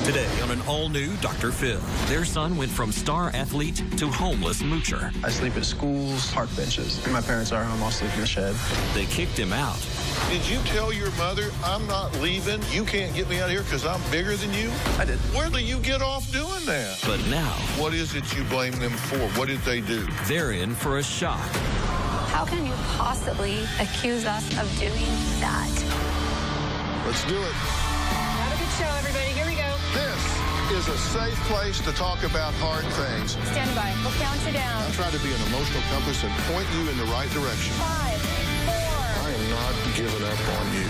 Today on an all-new Dr. Phill, their son went from star athlete to homeless moocher. I sleep at schools, park benches. When my parents are home, I'll sleep in the shed. They kicked him out. Did you tell your mother, I'm not leaving, you can't get me out of here because I'm bigger than you? I did. Where do you get off doing that? But now, what is it you blame them for? What did they do? they're in for a shock. How can you possibly accuse us of doing that? Let's do it. Have a good show, everybody. Here we go. This is a safe place to talk about hard things. Stand by. We'll count you down. I try to be an emotional compass and point you in the right direction. 5, 4. I am not giving up on you.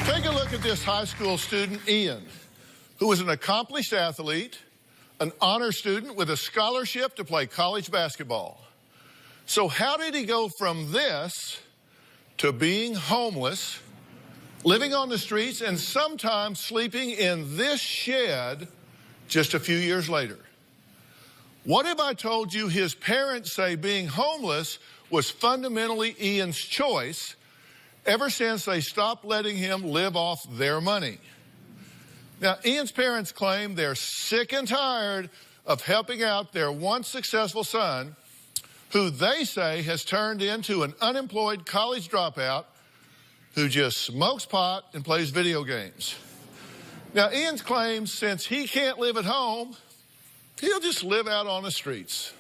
Take a look at this high school student, Ian, who was an accomplished athlete, an honor student with a scholarship to play college basketball. So how did he go from this to being homeless, living on the streets, and sometimes sleeping in this shed just a few years later? What if I told you his parents say being homeless was fundamentally Ian's choice ever since they stopped letting him live off their money? Now, Ian's parents claim they're sick and tired of helping out their once successful son, who they say has turned into an unemployed college dropout who just smokes pot and plays video games. Now, Ian's claims since he can't live at home, he'll just live out on the streets.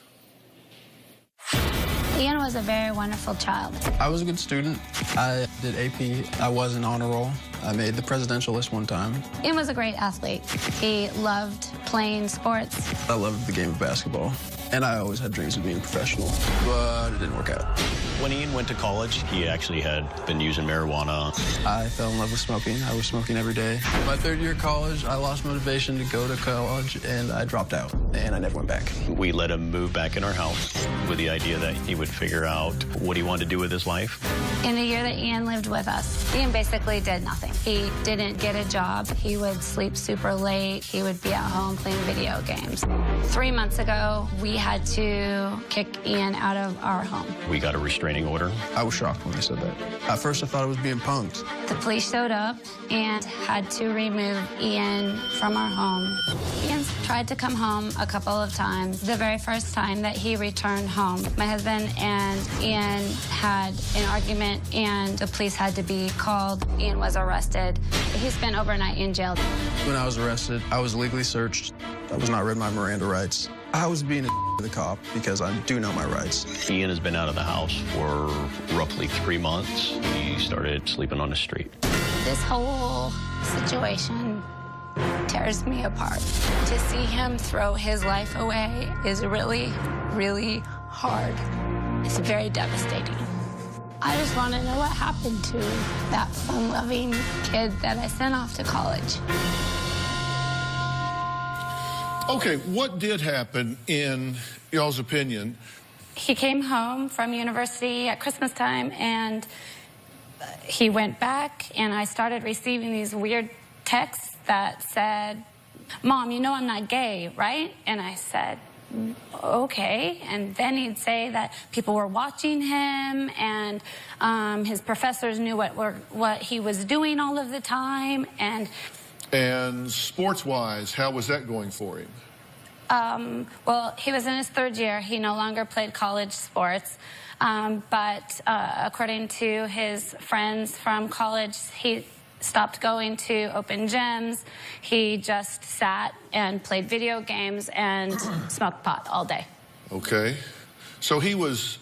Ian was a very wonderful child. I was a good student. I did AP. I was an honor roll. I made the presidential list one time. Ian was a great athlete. He loved playing sports. I loved the game of basketball. And I always had dreams of being a professional, but it didn't work out. When Ian went to college, he actually had been using marijuana. I fell in love with smoking. I was smoking every day. My third year of college, I lost motivation to go to college, and I dropped out, and I never went back. We let him move back in our house with the idea that he would figure out what he wanted to do with his life. In the year that Ian lived with us, Ian basically did nothing. He didn't get a job. He would sleep super late. He would be at home playing video games. 3 months ago, we had to kick Ian out of our home. We got a restraining order. I was shocked when they said that. At first, I thought I was being punked. The police showed up and had to remove Ian from our home. Ian tried to come home a couple of times. The very first time that he returned home, my husband and Ian had an argument, and the police had to be called. Ian was arrested. He spent overnight in jail. When I was arrested, I was legally searched. I was not read my Miranda rights. I was being a to the cop because I do know my rights. Ian has been out of the house for roughly 3 months. He started sleeping on the street. This whole situation tears me apart. To see him throw his life away is really, really hard. It's very devastating. I just want to know what happened to that fun-loving kid that I sent off to college. Okay, what did happen in y'all's opinion? He came home from university at Christmas time, and he went back, and I started receiving these weird texts that said, "Mom, you know I'm not gay, right?" And I said, "Okay." And then he'd say that people were watching him, and his professors knew what he was doing all of the time. And sports-wise, how was that going for him? Well, he was in his third year. He no longer played college sports. But according to his friends from college, he stopped going to open gyms. He just sat and played video games and smoked pot all day. Okay. So he was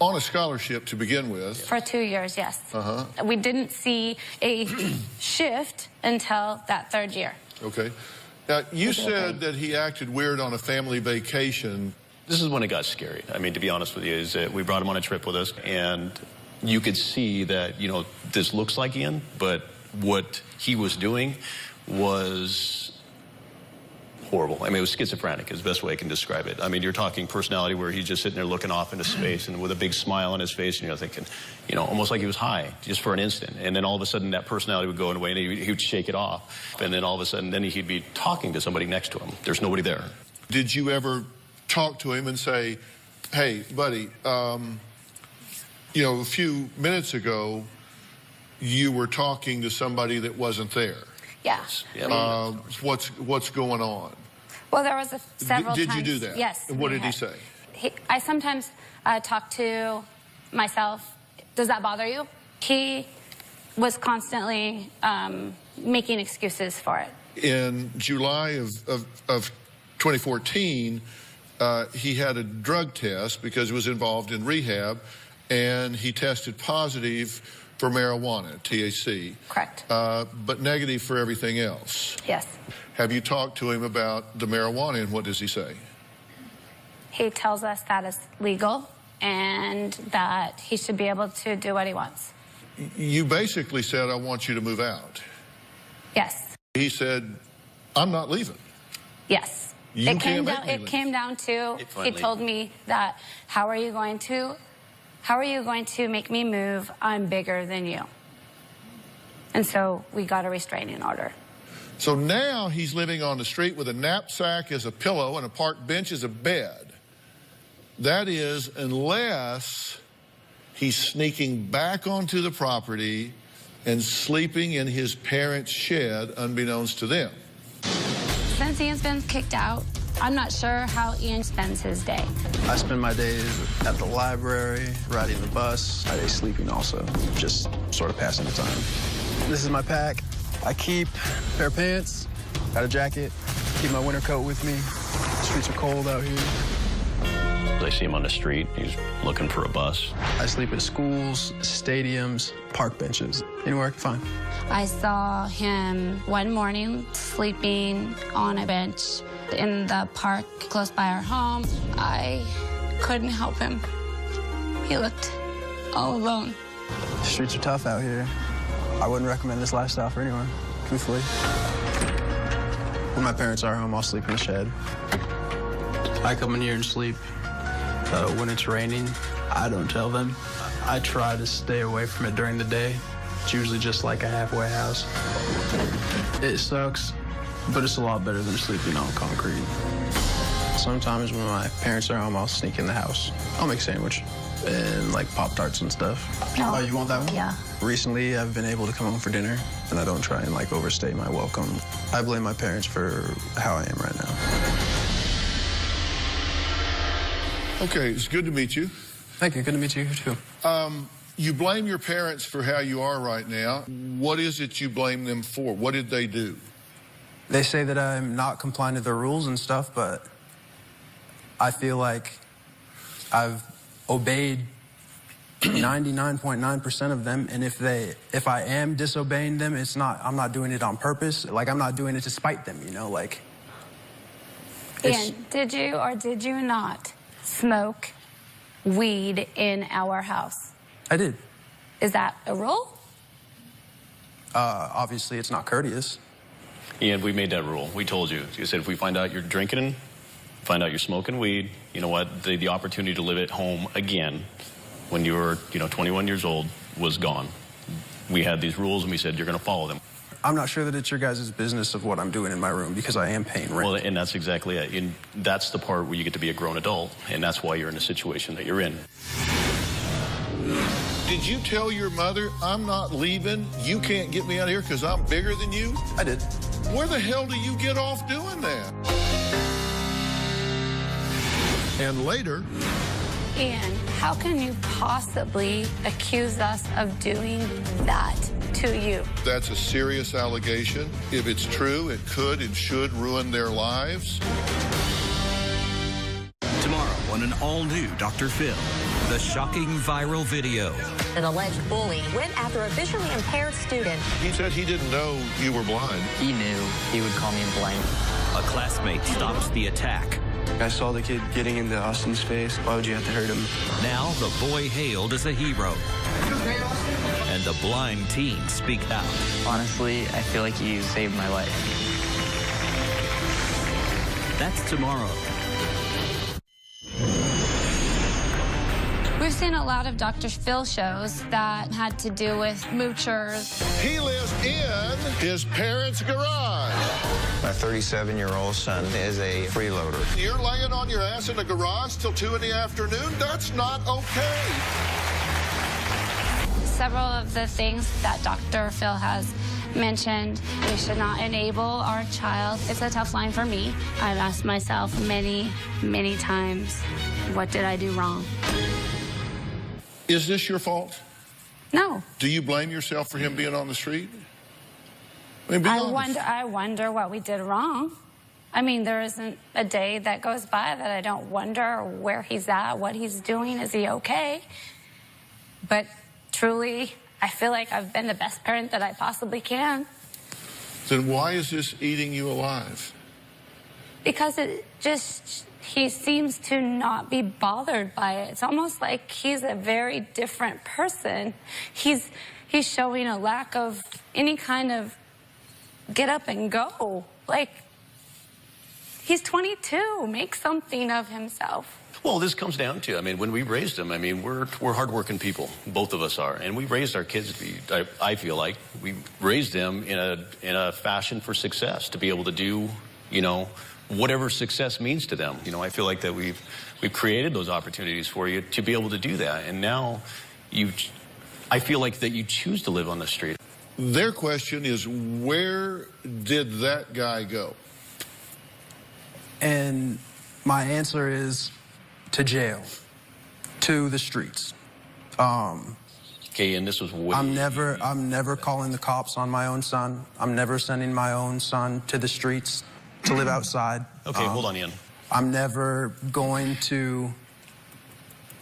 on a scholarship to begin with. For 2 years, yes. Uh-huh. We didn't see a shift until that third year. Okay. Now, you said that he acted weird on a family vacation. This is when it got scary. I mean, to be honest with you, is that we brought him on a trip with us, and you could see that, you know, this looks like Ian, but what he was doing was horrible. I mean, it was schizophrenic is the best way I can describe it. I mean, you're talking personality where he's just sitting there looking off into space and with a big smile on his face, and you're thinking, you know, almost like he was high just for an instant. And then all of a sudden that personality would go away and he would shake it off. And then all of a sudden then he'd be talking to somebody next to him. There's nobody there. Did you ever talk to him and say, hey, buddy, you know, a few minutes ago, you were talking to somebody that wasn't there? Yeah. What's going on? Well, there was several times. Did you do that? Yes. And what did he say? I sometimes talk to myself. Does that bother you? He was constantly making excuses for it. In July of 2014, he had a drug test because he was involved in rehab, and he tested positive for marijuana, THC. Correct. But negative for everything else. Yes. Have you talked to him about the marijuana, and what does he say? He tells us that it's legal and that he should be able to do what he wants. You basically said, I want you to move out. Yes. He said, I'm not leaving. Yes. You It came can't down to, he told me that, how are you going to make me move? I'm bigger than you. And so we got a restraining order. So now he's living on the street with a knapsack as a pillow and a park bench as a bed. That is, unless he's sneaking back onto the property and sleeping in his parents' shed unbeknownst to them. Since Ian's been kicked out, I'm not sure how Ian spends his day. I spend my days at the library, riding the bus. My days sleeping also, just sort of passing the time. This is my pack. I keep a pair of pants, got a jacket, keep my winter coat with me. The streets are cold out here. I see him on the street. He's looking for a bus. I sleep at schools, stadiums, park benches, anywhere I can find. I saw him one morning sleeping on a bench in the park close by our home. I couldn't help him. He looked all alone. The streets are tough out here. I wouldn't recommend this lifestyle for anyone, truthfully. When my parents are home, I'll sleep in the shed. I come in here and sleep. When it's raining, I don't tell them. I try to stay away from it during the day. It's usually just like a halfway house. It sucks, but it's a lot better than sleeping on concrete. Sometimes when my parents are home, I'll sneak in the house. I'll make a sandwich and like Pop-Tarts and stuff. No. Oh, you want that one? Yeah. Recently, I've been able to come home for dinner, and I don't try and like overstay my welcome. I blame my parents for how I am right now. Okay, it's good to meet you. Thank you. Good to meet you too. You blame your parents for how you are right now. What is it you blame them for? What did they do? They say that I'm not complying to their rules and stuff, but I feel like I've obeyed 99.9% of them, and if I am disobeying them, I'm not doing it on purpose. Like, I'm not doing it to spite them, you know, like. Ian, did you or did you not smoke weed in our house? I did. Is that a rule? Obviously, it's not courteous. Ian, we made that rule. We told you. You said if we find out you're drinking, find out you're smoking weed, you know what? The opportunity to live at home again when you were, 21 years old was gone. We had these rules, and we said you're going to follow them. I'm not sure that it's your guys' business of what I'm doing in my room because I am paying rent. Well, and that's exactly it. And that's the part where you get to be a grown adult, and that's why you're in the situation that you're in. Did you tell your mother, I'm not leaving, you can't get me out of here because I'm bigger than you? I did. Where the hell do you get off doing that? And later... Ian, how can you possibly accuse us of doing that to you? That's a serious allegation. If it's true, it could and should ruin their lives. Tomorrow on an all-new Dr. Phill, the shocking viral video. An alleged bully went after a visually impaired student. He said he didn't know you were blind. He knew he would call me blind. A classmate stops the attack. I saw the kid getting into Austin's face. Why would you have to hurt him? Now the boy hailed as a hero. And the blind teen speak out. Honestly, I feel like you saved my life. That's tomorrow. We've seen a lot of Dr. Phill shows that had to do with moochers. He lives in his parents' garage. My 37-year-old son is a freeloader. You're laying on your ass in the garage till 2 in the afternoon? That's not okay. Several of the things that Dr. Phill has mentioned, we should not enable our child. It's a tough line for me. I've asked myself many, many times, what did I do wrong? Is this your fault? No. Do you blame yourself for him being on the street? I mean, be honest. I wonder what we did wrong. I mean, there isn't a day that goes by that I don't wonder where he's at, what he's doing, is he okay? But truly, I feel like I've been the best parent that I possibly can. Then why is this eating you alive? Because he seems to not be bothered by it. It's almost like he's a very different person. He's showing a lack of any kind of get up and go. Like, he's 22. Make something of himself. Well, this comes down to, I mean, when we raised him, I mean, we're hardworking people. Both of us are. And we raised our kids, I feel like, we raised them in a fashion for success, to be able to do, you know, whatever success means to them. You know, I feel like that we've created those opportunities for you to be able to do that. And now I feel like that you choose to live on the street. Their question is, where did that guy go? And my answer is to jail, to the streets. Okay, and this was way... I'm never calling the cops on my own son. I'm never sending my own son to the streets to live outside. Okay, hold on, Ian. I'm never going to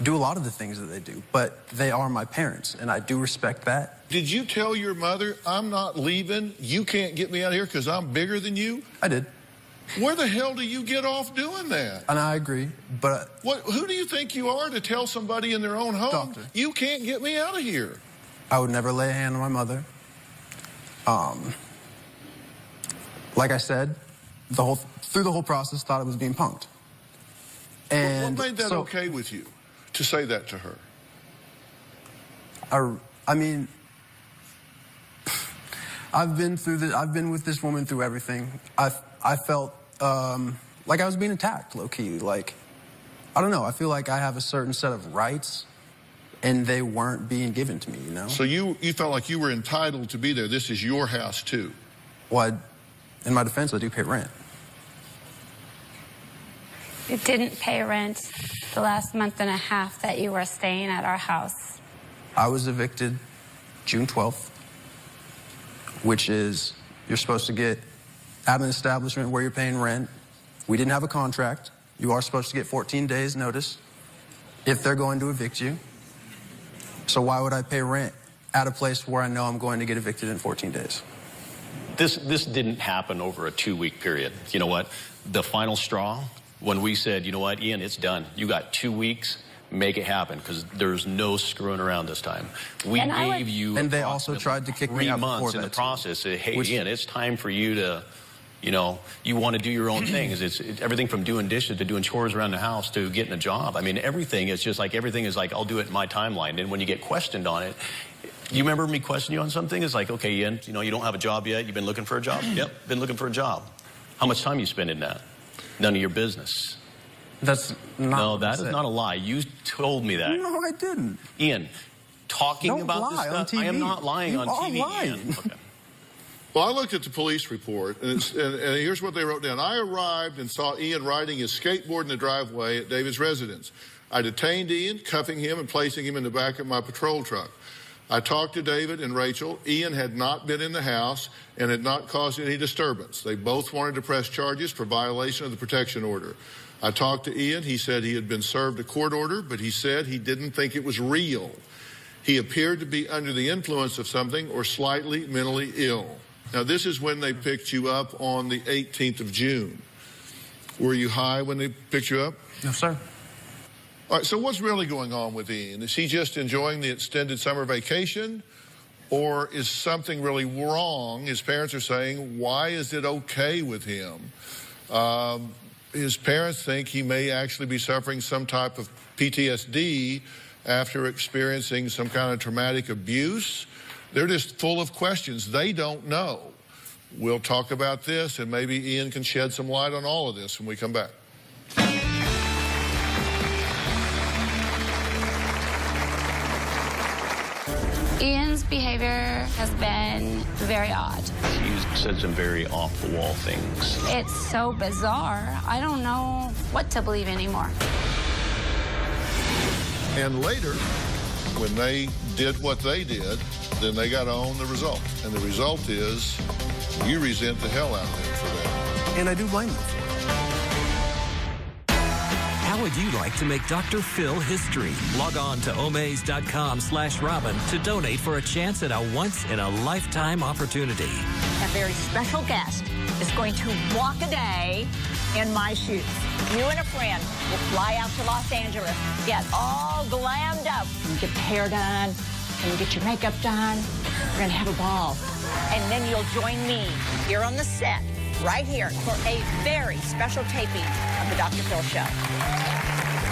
do a lot of the things that they do, but they are my parents, and I do respect that. Did you tell your mother, I'm not leaving, you can't get me out of here because I'm bigger than you? I did. Where the hell do you get off doing that? And I agree, but... Who do you think you are to tell somebody in their own home, Doctor, you can't get me out of here? I would never lay a hand on my mother. Like I said, through the whole process, thought I was being punked. And what made that okay with you to say that to her? I mean, I've been with this woman through everything. I felt like I was being attacked, low-key. Like, I don't know, I feel like I have a certain set of rights, and they weren't being given to me, you know? So you felt like you were entitled to be there. This is your house, too. Well, in my defense, I do pay rent. You didn't pay rent the last month and a half that you were staying at our house. I was evicted June 12th, which is, you're supposed to get at an establishment where you're paying rent. We didn't have a contract. You are supposed to get 14 days notice if they're going to evict you. So why would I pay rent at a place where I know I'm going to get evicted in 14 days? This didn't happen over a 2-week period. You know what? The final straw, when we said, you know what, Ian, it's done. You got 2 weeks, make it happen, because there's no screwing around this time. We gave you... And they also tried to kick me out before that. 3 months in the process. Say, hey, Ian, it's time for you to, you know, you want to do your own things. It's everything from doing dishes to doing chores around the house to getting a job. I mean, everything is just like, everything is like, I'll do it in my timeline. And when you get questioned on it, you remember me questioning you on something? It's like, okay, Ian, you know, you don't have a job yet. You've been looking for a job? Yep, been looking for a job. How much time you spend in that? None of your business. That's not... No, that is not a lie. You told me that. No, I didn't. Ian, talking about this stuff, I am not lying on TV, Ian. Okay. Well, I looked at the police report, and here's what they wrote down. I arrived and saw Ian riding his skateboard in the driveway at David's residence. I detained Ian, cuffing him and placing him in the back of my patrol truck. I talked to David and Rachel. Ian had not been in the house and had not caused any disturbance. They both wanted to press charges for violation of the protection order. I talked to Ian. He said he had been served a court order, but he said he didn't think it was real. He appeared to be under the influence of something or slightly mentally ill. Now, this is when they picked you up on the 18th of June. Were you high when they picked you up? No, sir. All right, so what's really going on with Ian? Is he just enjoying the extended summer vacation? Or is something really wrong? His parents are saying, why is it okay with him? His parents think he may actually be suffering some type of PTSD after experiencing some kind of traumatic abuse. They're just full of questions. They don't know. We'll talk about this, and maybe Ian can shed some light on all of this when we come back. Ian's behavior has been very odd. He's said some very off-the-wall things. It's so bizarre. I don't know what to believe anymore. And later, when they did what they did, then they got to own the result. And the result is you resent the hell out of them for that. And I do blame them for it. How would you like to make Dr. Phill history? Log on to omaze.com/Robin to donate for a chance at a once-in-a-lifetime opportunity. A very special guest is going to walk a day in my shoes. You and a friend will fly out to Los Angeles, get all glammed up, and get the hair done, and get your makeup done. We're going to have a ball. And then you'll join me here on the set, right here, for a very special taping of the Dr. Phill Show.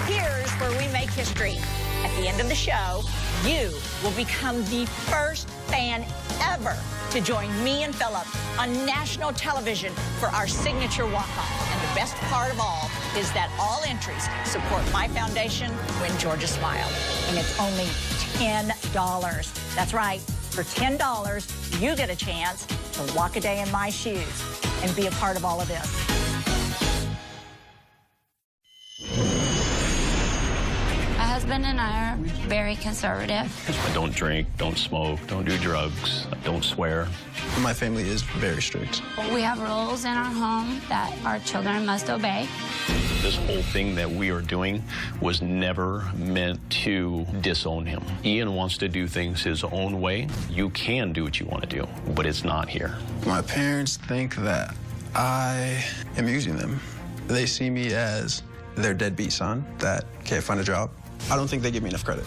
Here's where we make history. At the end of the show, you will become the first fan ever to join me and Philip on national television for our signature walk-off. And the best part of all is that all entries support my foundation, When Georgia Smiled. And it's only $10. That's right. For $10, you get a chance to walk a day in my shoes and be a part of all of this. My husband and I are very conservative. I don't drink, don't smoke, don't do drugs, don't swear. My family is very strict. We have rules in our home that our children must obey. This whole thing that we are doing was never meant to disown him. Ian wants to do things his own way. You can do what you want to do, but it's not here. My parents think that I am using them. They see me as their deadbeat son that can't find a job. I don't think they give me enough credit.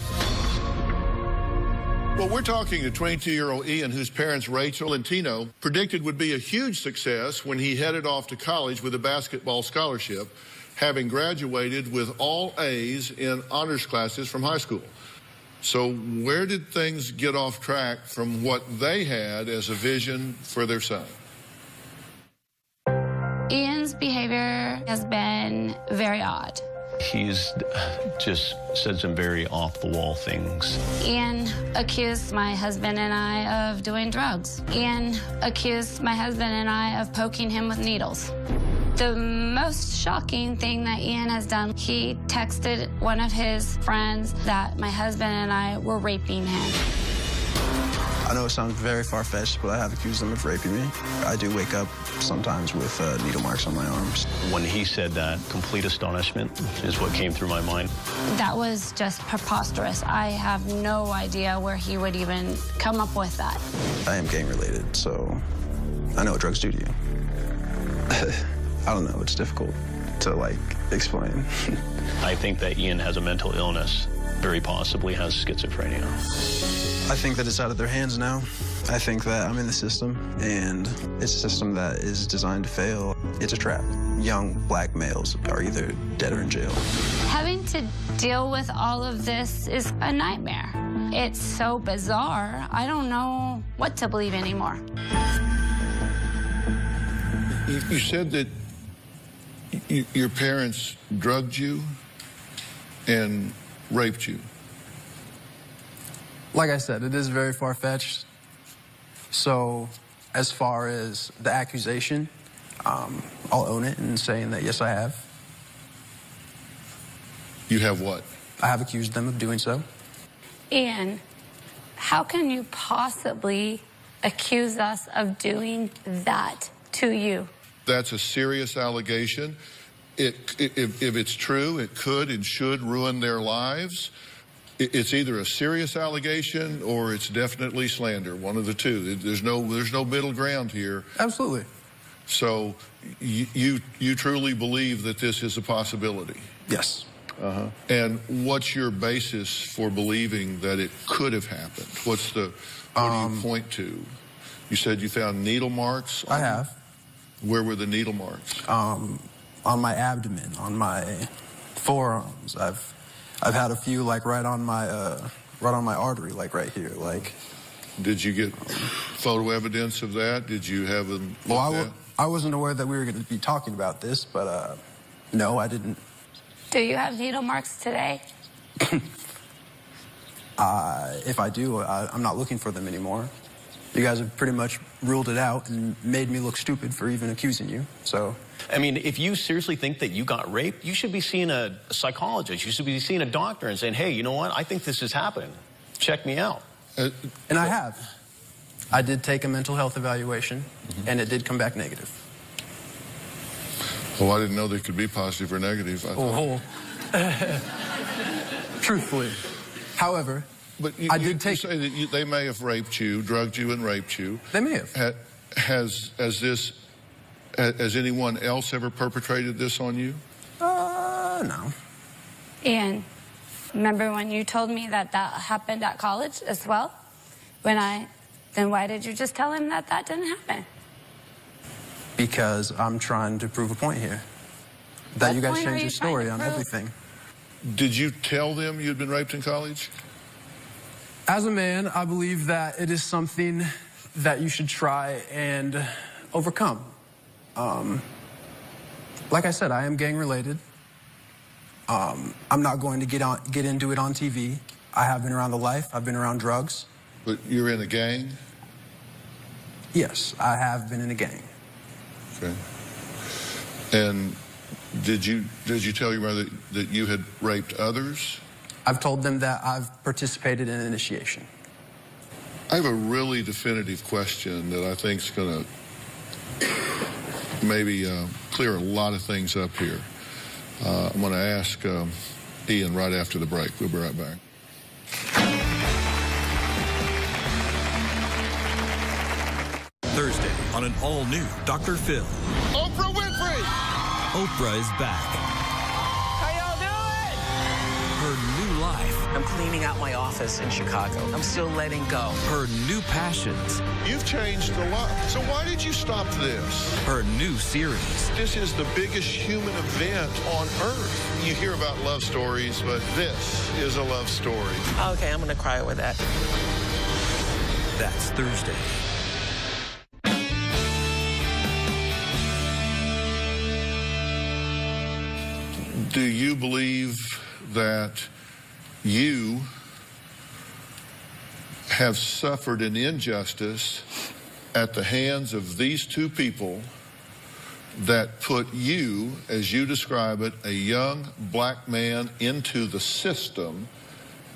Well, we're talking to 22-year-old Ian, whose parents, Rachel and Tino, predicted would be a huge success when he headed off to college with a basketball scholarship, having graduated with all A's in honors classes from high school. So where did things get off track from what they had as a vision for their son? Ian's behavior has been very odd. He's just said some very off-the-wall things. Ian accused my husband and I of doing drugs. Ian accused my husband and I of poking him with needles. The most shocking thing that Ian has done, he texted one of his friends that my husband and I were raping him. I know it sounds very far-fetched, but I have accused them of raping me. I do wake up sometimes with needle marks on my arms. When he said that, complete astonishment is what came through my mind. That was just preposterous. I have no idea where he would even come up with that. I am gang-related, so I know what drugs do to you. I don't know, it's difficult to, like, explain. I think that Ian has a mental illness, very possibly has schizophrenia. I think that it's out of their hands now. I think that I'm in the system, and it's a system that is designed to fail. It's a trap. Young black males are either dead or in jail. Having to deal with all of this is a nightmare. It's so bizarre. I don't know what to believe anymore. You said that your parents drugged you and raped you. Like I said, it is very far-fetched. So as far as the accusation, I'll own it and saying that, yes, I have. You have what? I have accused them of doing so. Ian, how can you possibly accuse us of doing that to you? That's a serious allegation. If it's true, it could and should ruin their lives. It's either a serious allegation or it's definitely slander, one of the two. There's no middle ground here. Absolutely. So you truly believe that this is a possibility? Yes. And what's your basis for believing that it could have happened? What do you point to? You said you found needle marks? I have. Where were the needle marks? on my abdomen, on my forearms. I've had a few like right on my artery, like right here. Like, did you get photo evidence of that? Did you have them? Well, I wasn't aware that we were going to be talking about this, but no, I didn't. Do you have needle marks today? If I do, I'm not looking for them anymore. You guys have pretty much ruled it out and made me look stupid for even accusing you, so. I mean, if you seriously think that you got raped, you should be seeing a psychologist. You should be seeing a doctor and saying, hey, you know what? I think this is happening. Check me out. And I have. I did take a mental health evaluation, and it did come back negative. Oh, I didn't know they could be positive or negative. Truthfully. However, but I did take. You say that they may have raped you, drugged you, and raped you. They may have. Has anyone else ever perpetrated this on you? No. Ian, remember when you told me that happened at college as well? Then why did you just tell him that didn't happen? Because I'm trying to prove a point here. That you guys changed your story on everything. Did you tell them you'd been raped in college? As a man, I believe that it is something that you should try and overcome. Like I said, I am gang related. I'm not going to get into it on TV. I have been around the life. I've been around drugs. But you're in a gang? Yes, I have been in a gang. Okay. And did you tell your mother that you had raped others? I've told them that I've participated in initiation. I have a really definitive question that I think is going to maybe clear a lot of things up here. I'm going to ask Ian right after the break. We'll be right back. Thursday on an all-new Dr. Phill. Oprah Winfrey! Oprah is back. How y'all doing? Her new life. I'm cleaning out my office in Chicago. I'm still letting go. Her new passions. You've changed a lot. So why did you stop this? Her new series. This is the biggest human event on Earth. You hear about love stories, but this is a love story. Okay, I'm going to cry over that. That's Thursday. Do you believe that you have suffered an injustice at the hands of these two people that put you, as you describe it, a young black man into the system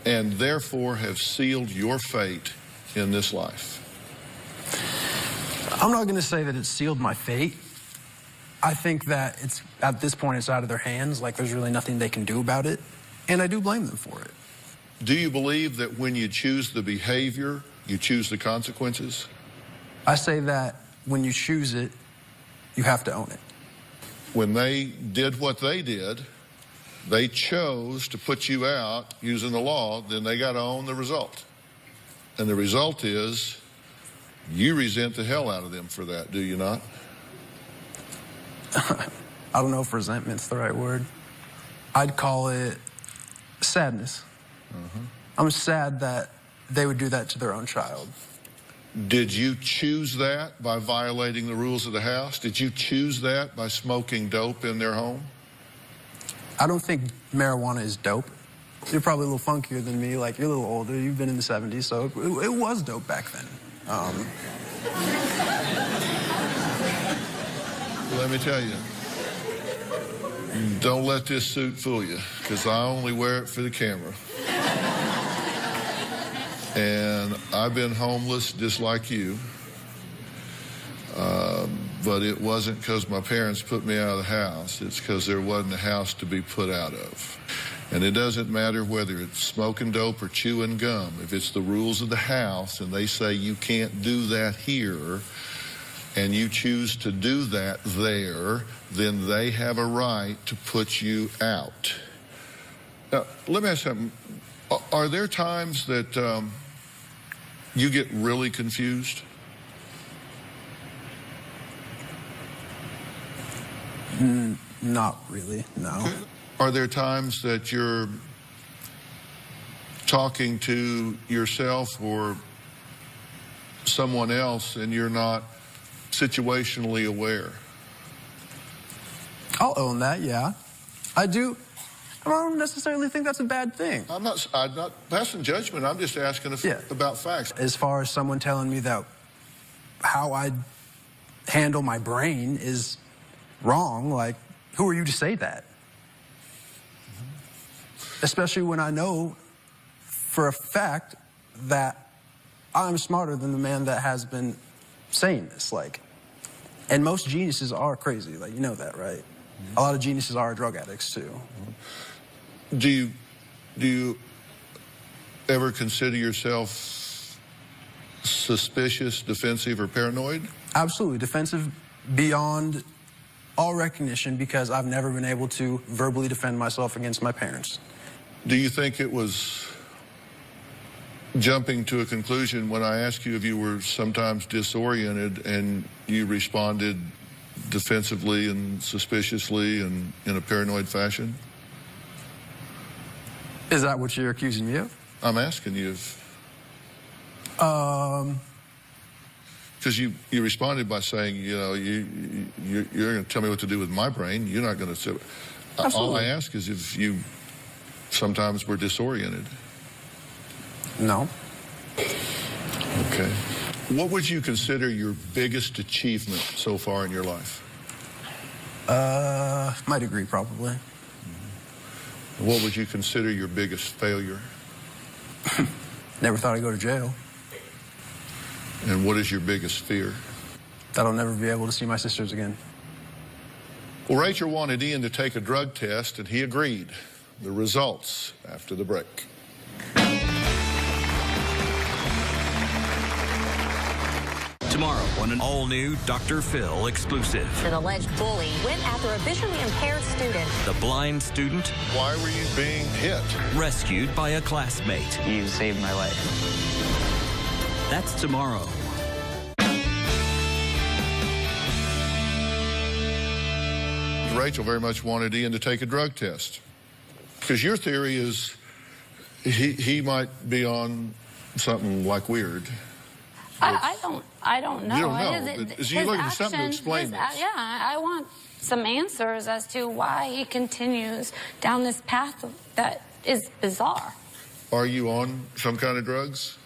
and therefore have sealed your fate in this life? I'm not going to say that it sealed my fate. I think that at this point it's out of their hands, like there's really nothing they can do about it, and I do blame them for it. Do you believe that when you choose the behavior, you choose the consequences? I say that when you choose it, you have to own it. When they did what they did, they chose to put you out using the law, then they got to own the result. And the result is you resent the hell out of them for that, do you not? I don't know if resentment's the right word. I'd call it sadness. I'm sad that they would do that to their own child. Did you choose that by violating the rules of the house? Did you choose that by smoking dope in their home? I don't think marijuana is dope. You're probably a little funkier than me. Like, you're a little older. You've been in the 70s, so it was dope back then. Let me tell you, don't let this suit fool you, because I only wear it for the camera. And I've been homeless just like you, but it wasn't because my parents put me out of the house. It's because there wasn't a house to be put out of. And it doesn't matter whether it's smoking dope or chewing gum. If it's the rules of the house and they say you can't do that here, and you choose to do that there, then they have a right to put you out. Now, let me ask you something. Are there times that you get really confused? Not really, no. Are there times that you're talking to yourself or someone else and you're not situationally aware? I'll own that, yeah. I do. I don't necessarily think that's a bad thing. I'm not passing judgment. I'm just asking about facts. As far as someone telling me that how I handle my brain is wrong, like, who are you to say that? Especially when I know for a fact that I'm smarter than the man that has been saying this, like, and most geniuses are crazy, like, you know that, right? A lot of geniuses are drug addicts too. Do you ever consider yourself suspicious, defensive, or paranoid? Absolutely, defensive beyond all recognition, because I've never been able to verbally defend myself against my parents. Do you think it was jumping to a conclusion when I asked you if you were sometimes disoriented and you responded defensively and suspiciously and in a paranoid fashion? Is that what you're accusing me of? I'm asking you if... Because you responded by saying, you know, you're going to tell me what to do with my brain. You're not going to... All I ask is if you sometimes were disoriented. No. Okay. What would you consider your biggest achievement so far in your life? My degree, probably. What would you consider your biggest failure? Never thought I'd go to jail. And what is your biggest fear? That I'll never be able to see my sisters again. Well, Rachel wanted Ian to take a drug test, and he agreed. The results after the break. Tomorrow on an all-new Dr. Phill exclusive. An alleged bully went after a visually impaired student. The blind student. Why were you being hit? Rescued by a classmate. You saved my life. That's tomorrow. Rachel very much wanted Ian to take a drug test. Because your theory is he might be on something like weird. I don't know. You don't know. You're looking for something to explain this. Yeah, I want some answers as to why he continues down this path that is bizarre. Are you on some kind of drugs?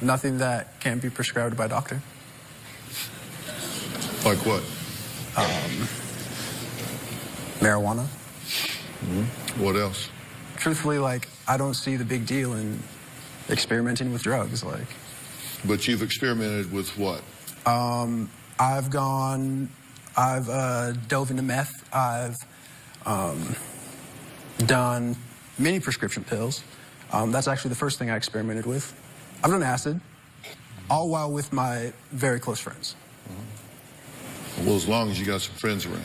Nothing that can't be prescribed by a doctor. Like what? Marijuana. What else? Truthfully, like, I don't see the big deal in experimenting with drugs, like. But you've experimented with what? I've dove into meth. I've done many prescription pills. That's actually the first thing I experimented with. I've done acid, all while with my very close friends. Well, as long as you got some friends around.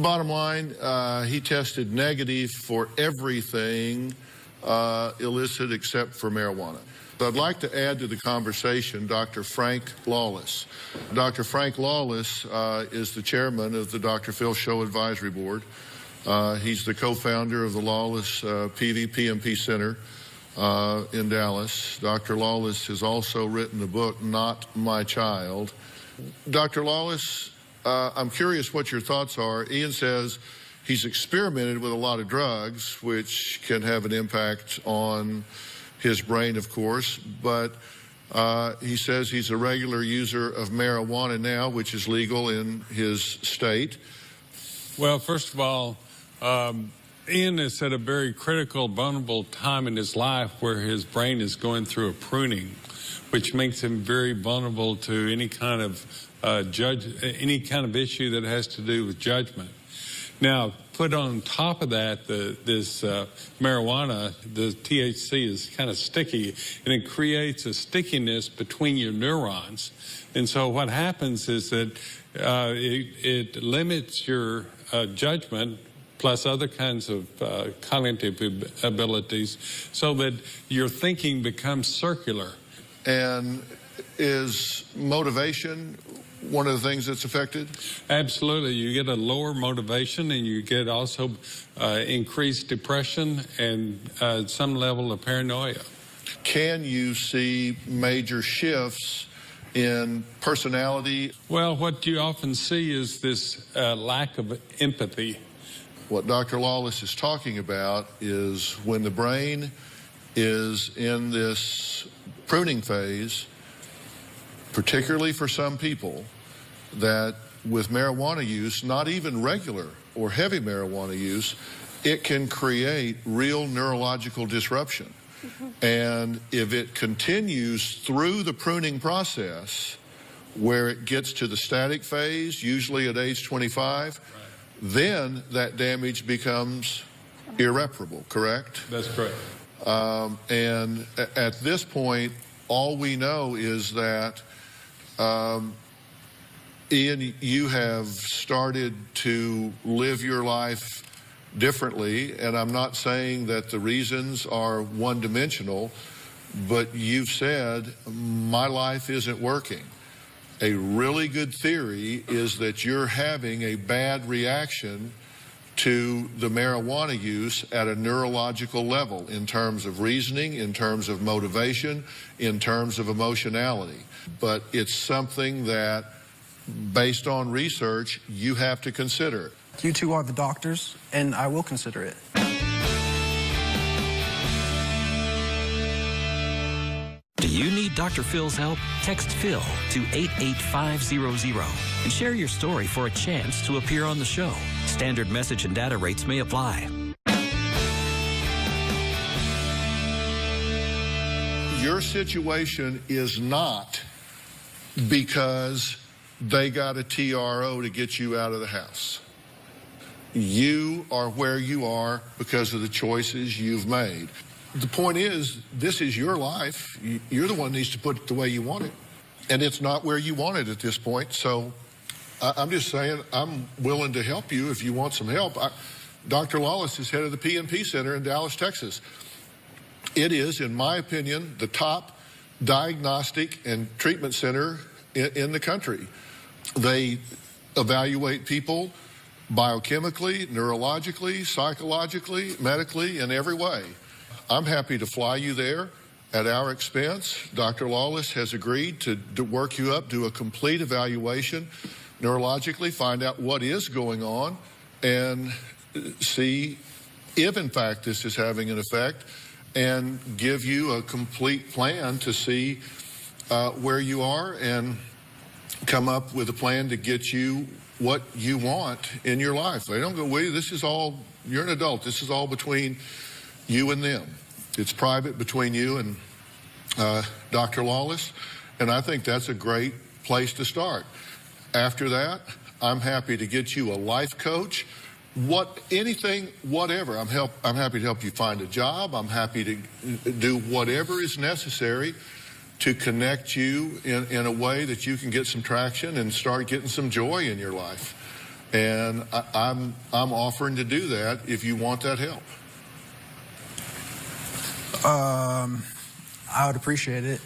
Bottom line, he tested negative for everything illicit except for marijuana. I'd like to add to the conversation Dr. Frank Lawless. Dr. Frank Lawless is the chairman of the Dr. Phill Show Advisory Board. He's the co-founder of the Lawless PMP Center in Dallas. Dr. Lawless has also written the book, Not My Child. Dr. Lawless, I'm curious what your thoughts are. Ian says he's experimented with a lot of drugs, which can have an impact on his brain, of course, but he says he's a regular user of marijuana now, which is legal in his state. Well, first of all, Ian is at a very critical, vulnerable time in his life where his brain is going through a pruning, which makes him very vulnerable to any kind of any kind of issue that has to do with judgment. Now, put on top of that, this marijuana, the THC is kind of sticky, and it creates a stickiness between your neurons. And so what happens is that it limits your judgment plus other kinds of cognitive abilities so that your thinking becomes circular. And is motivation one of the things that's affected? Absolutely. You get a lower motivation, and you get also increased depression and some level of paranoia. Can you see major shifts in personality? Well, what you often see is this lack of empathy. What Dr. Lawless is talking about is when the brain is in this pruning phase, particularly for some people, that with marijuana use, not even regular or heavy marijuana use, it can create real neurological disruption. And if it continues through the pruning process, where it gets to the static phase, usually at age 25, then that damage becomes irreparable, correct? That's correct. And at this point, all we know is that, Ian, you have started to live your life differently, and I'm not saying that the reasons are one-dimensional, but you've said, my life isn't working. A really good theory is that you're having a bad reaction to the marijuana use at a neurological level in terms of reasoning, in terms of motivation, in terms of emotionality. But it's something that, based on research, you have to consider. You two are the doctors, and I will consider it. Do you need Dr. Phil's help? Text Phill to 88500 and share your story for a chance to appear on the show. Standard message and data rates may apply. Your situation is not because they got a TRO to get you out of the house. You are where you are because of the choices you've made. The point is, this is your life. You're the one who needs to put it the way you want it. And it's not where you want it at this point. So I'm just saying, I'm willing to help you if you want some help. Dr. Lawless is head of the PNP Center in Dallas, Texas. It is, in my opinion, the top diagnostic and treatment center in the country. They evaluate people biochemically, neurologically, psychologically, medically, in every way. I'm happy to fly you there at our expense. Dr. Lawless has agreed to work you up, do a complete evaluation neurologically, find out what is going on, and see if, in fact, this is having an effect, and give you a complete plan to see where you are and come up with a plan to get you what you want in your life. They don't go, well, this is all, you're an adult. This is all between you and them. It's private between you and Dr. Lawless, and I think that's a great place to start. After that, I'm happy to get you a life coach, anything, whatever. I'm happy to help you find a job. I'm happy to do whatever is necessary to connect you in a way that you can get some traction and start getting some joy in your life. And I'm offering to do that if you want that help. I would appreciate it.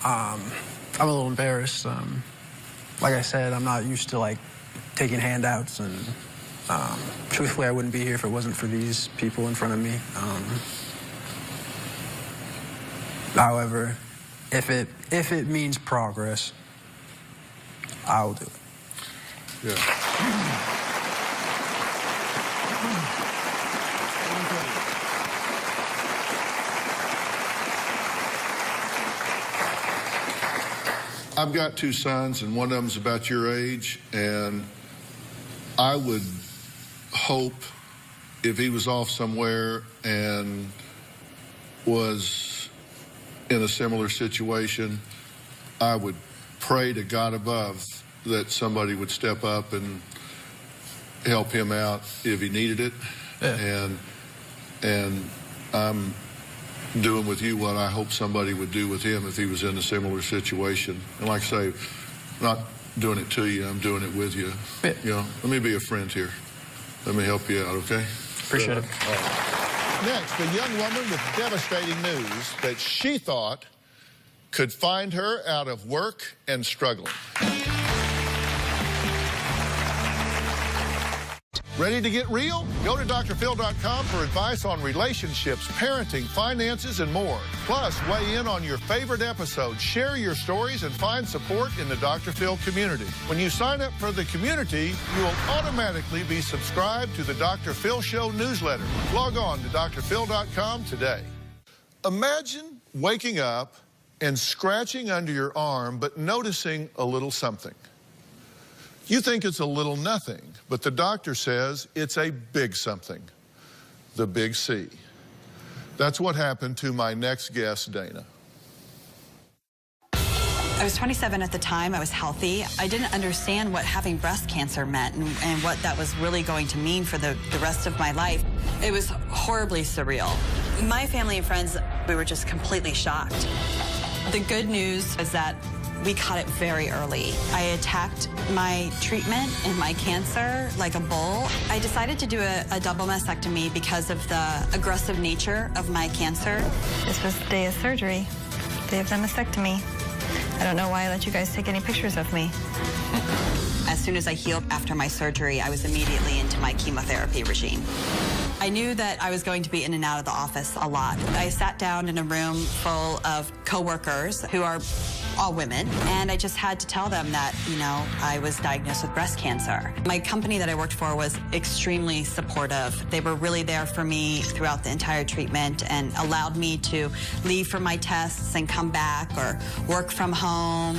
I'm a little embarrassed. Like I said, I'm not used to taking handouts, and truthfully, I wouldn't be here if it wasn't for these people in front of me. However, if it means progress, I'll do it. Yeah. I've got two sons, and one of them's about your age, and I would hope if he was off somewhere and was in a similar situation, I would pray to God above that somebody would step up and help him out if he needed it. Yeah. And I'm doing with you what I hope somebody would do with him if he was in a similar situation. And like I say, I'm not doing it to you, I'm doing it with you. Yeah. You know, let me be a friend here. Let me help you out, okay? Appreciate it. Next, a young woman with devastating news that she thought could find her out of work and struggling. Ready to get real? Go to drphil.com for advice on relationships, parenting, finances, and more. Plus, weigh in on your favorite episodes, share your stories, and find support in the Dr. Phil community. When you sign up for the community, you will automatically be subscribed to the Dr. Phil Show newsletter. Log on to drphil.com today. Imagine waking up and scratching under your arm, but noticing a little something. You think it's a little nothing, but the doctor says it's a big something, the big C. That's what happened to my next guest, Dana. I was 27 at the time. I was healthy. I didn't understand what having breast cancer meant and what that was really going to mean for the rest of my life. It was horribly surreal. My family and friends, we were just completely shocked. The good news is that we caught it very early. I attacked my treatment and my cancer like a bull. I decided to do a double mastectomy because of the aggressive nature of my cancer. This was the day of surgery, day of the mastectomy. I don't know why I let you guys take any pictures of me. As soon as I healed after my surgery, I was immediately into my chemotherapy regime. I knew that I was going to be in and out of the office a lot. I sat down in a room full of coworkers who are all women, and I just had to tell them that, you know, I was diagnosed with breast cancer. My company that I worked for was extremely supportive. They were really there for me throughout the entire treatment and allowed me to leave for my tests and come back or work from home.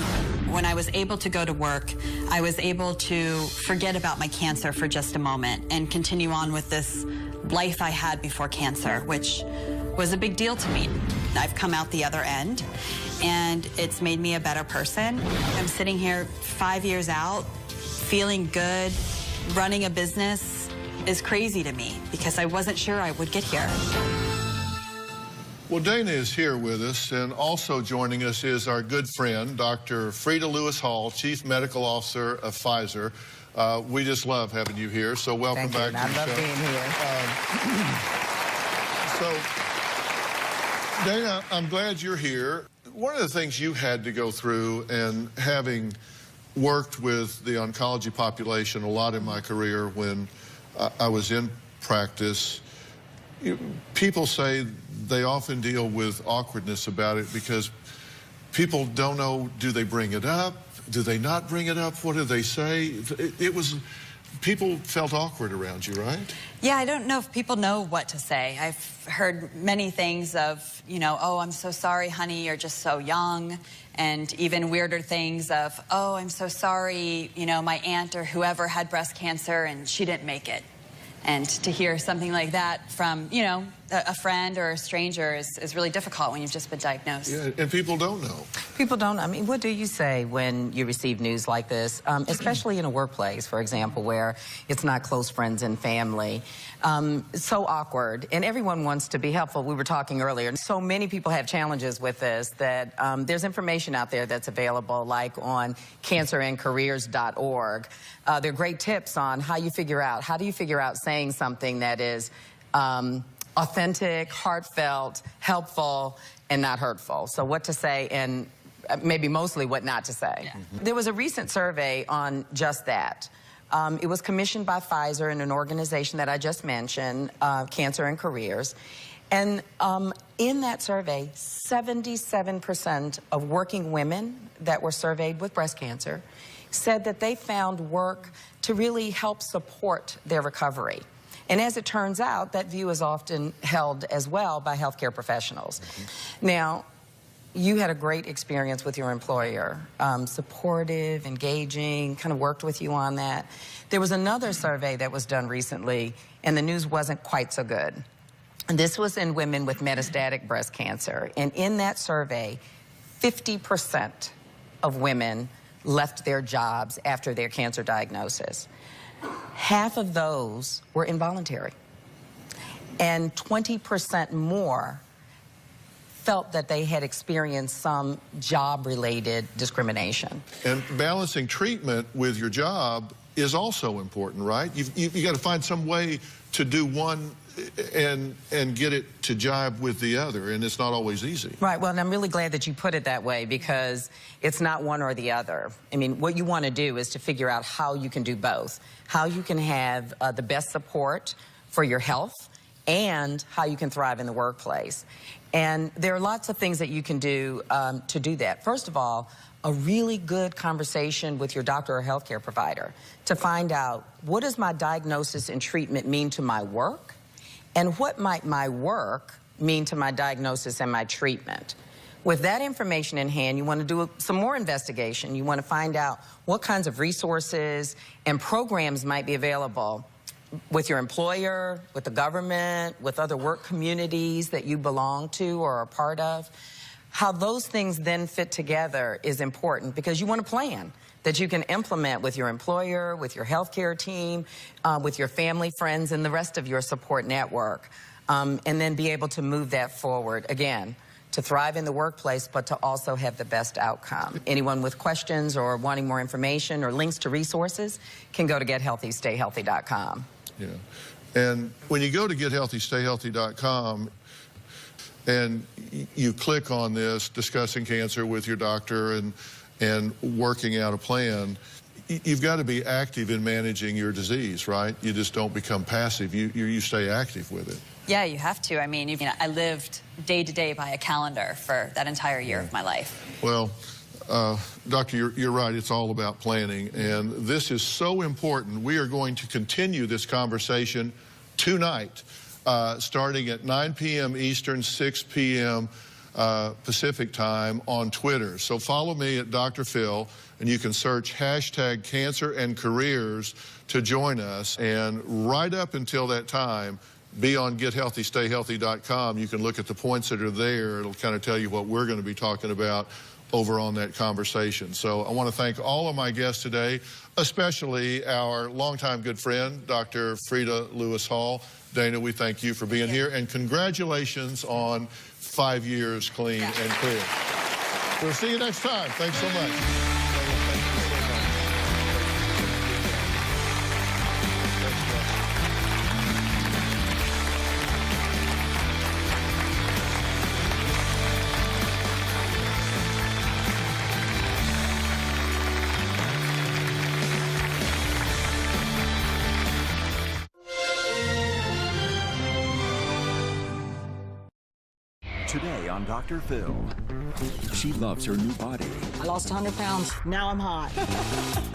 When I was able to go to work, I was able to forget about my cancer for just a moment and continue on with this life I had before cancer, which was a big deal to me. I've come out the other end, and it's made me a better person. I'm sitting here 5 years out, feeling good. Running a business is crazy to me because I wasn't sure I would get here. Well, Dana is here with us, and also joining us is our good friend, Dr. Frieda Lewis Hall, Chief Medical Officer of Pfizer. We just love having you here, so welcome back to the show. I love being here. So, Dana, I'm glad you're here. One of the things you had to go through, and having worked with the oncology population a lot in my career when I was in practice, people say they often deal with awkwardness about it because people don't know, do they bring it up? Do they not bring it up? What do they say? People felt awkward around you, right? Yeah, I don't know if people know what to say. I've heard many things of, you know, oh, I'm so sorry, honey, you're just so young. And even weirder things of, oh, I'm so sorry, you know, my aunt or whoever had breast cancer and she didn't make it. And to hear something like that from, you know, a friend or a stranger is really difficult when you've just been diagnosed. Yeah, and people don't know. People don't. I mean, what do you say when you receive news like this, especially in a workplace, for example, where it's not close friends and family? It's so awkward, and everyone wants to be helpful. We were talking earlier. So many people have challenges with this that there's information out there that's available, like on cancerandcareers.org. There are great tips on how do you figure out saying something that is authentic, heartfelt, helpful, and not hurtful. So what to say and maybe mostly what not to say. Yeah. There was a recent survey on just that. It was commissioned by Pfizer and an organization that I just mentioned, Cancer and Careers. And in that survey, 77% of working women that were surveyed with breast cancer said that they found work to really help support their recovery. And as it turns out, that view is often held as well by healthcare professionals. Now, you had a great experience with your employer, supportive, engaging, kind of worked with you on that. There was another survey that was done recently, and the news wasn't quite so good. And this was in women with metastatic breast cancer. And in that survey, 50% of women left their jobs after their cancer diagnosis. Half of those were involuntary. And 20% more felt that they had experienced some job-related discrimination. And balancing treatment with your job is also important, right? You've got to find some way to do one and get it to jibe with the other, and it's not always easy. Right, well, and I'm really glad that you put it that way, because it's not one or the other. I mean, what you want to do is to figure out how you can do both, how you can have the best support for your health and how you can thrive in the workplace. And there are lots of things that you can do to do that. First of all, a really good conversation with your doctor or healthcare provider to find out, what does my diagnosis and treatment mean to my work? And what might my work mean to my diagnosis and my treatment? With that information in hand, you want to do some more investigation. You want to find out what kinds of resources and programs might be available with your employer, with the government, with other work communities that you belong to or are a part of. How those things then fit together is important, because you want a plan that you can implement with your employer, with your healthcare team, with your family, friends, and the rest of your support network, and then be able to move that forward, again, to thrive in the workplace, but to also have the best outcome. Anyone with questions or wanting more information or links to resources can go to gethealthystayhealthy.com. Yeah, and when you go to gethealthystayhealthy.com, and you click on this, discussing cancer with your doctor and working out a plan, you've got to be active in managing your disease, right? You just don't become passive. You stay active with it. Yeah, you have to. I mean, I lived day to day by a calendar for that entire year of my life. Well, Doctor, you're right. It's all about planning, and this is so important. We are going to continue this conversation tonight, starting at 9 p.m. Eastern, 6 p.m. Pacific time on Twitter. So follow me at Dr. Phill, and you can search hashtag cancer and careers to join us. And right up until that time, be on gethealthystayhealthy.com. You can look at the points that are there. It'll kind of tell you what we're going to be talking about over on that conversation. So I want to thank all of my guests today, especially our longtime good friend, Dr. Frieda Lewis Hall. Dana, we thank you for being here, and congratulations on 5 years clean and clear. We'll see you next time. Thanks so much. Today on Dr. Phill, she loves her new body. I lost 100 pounds. Now I'm hot.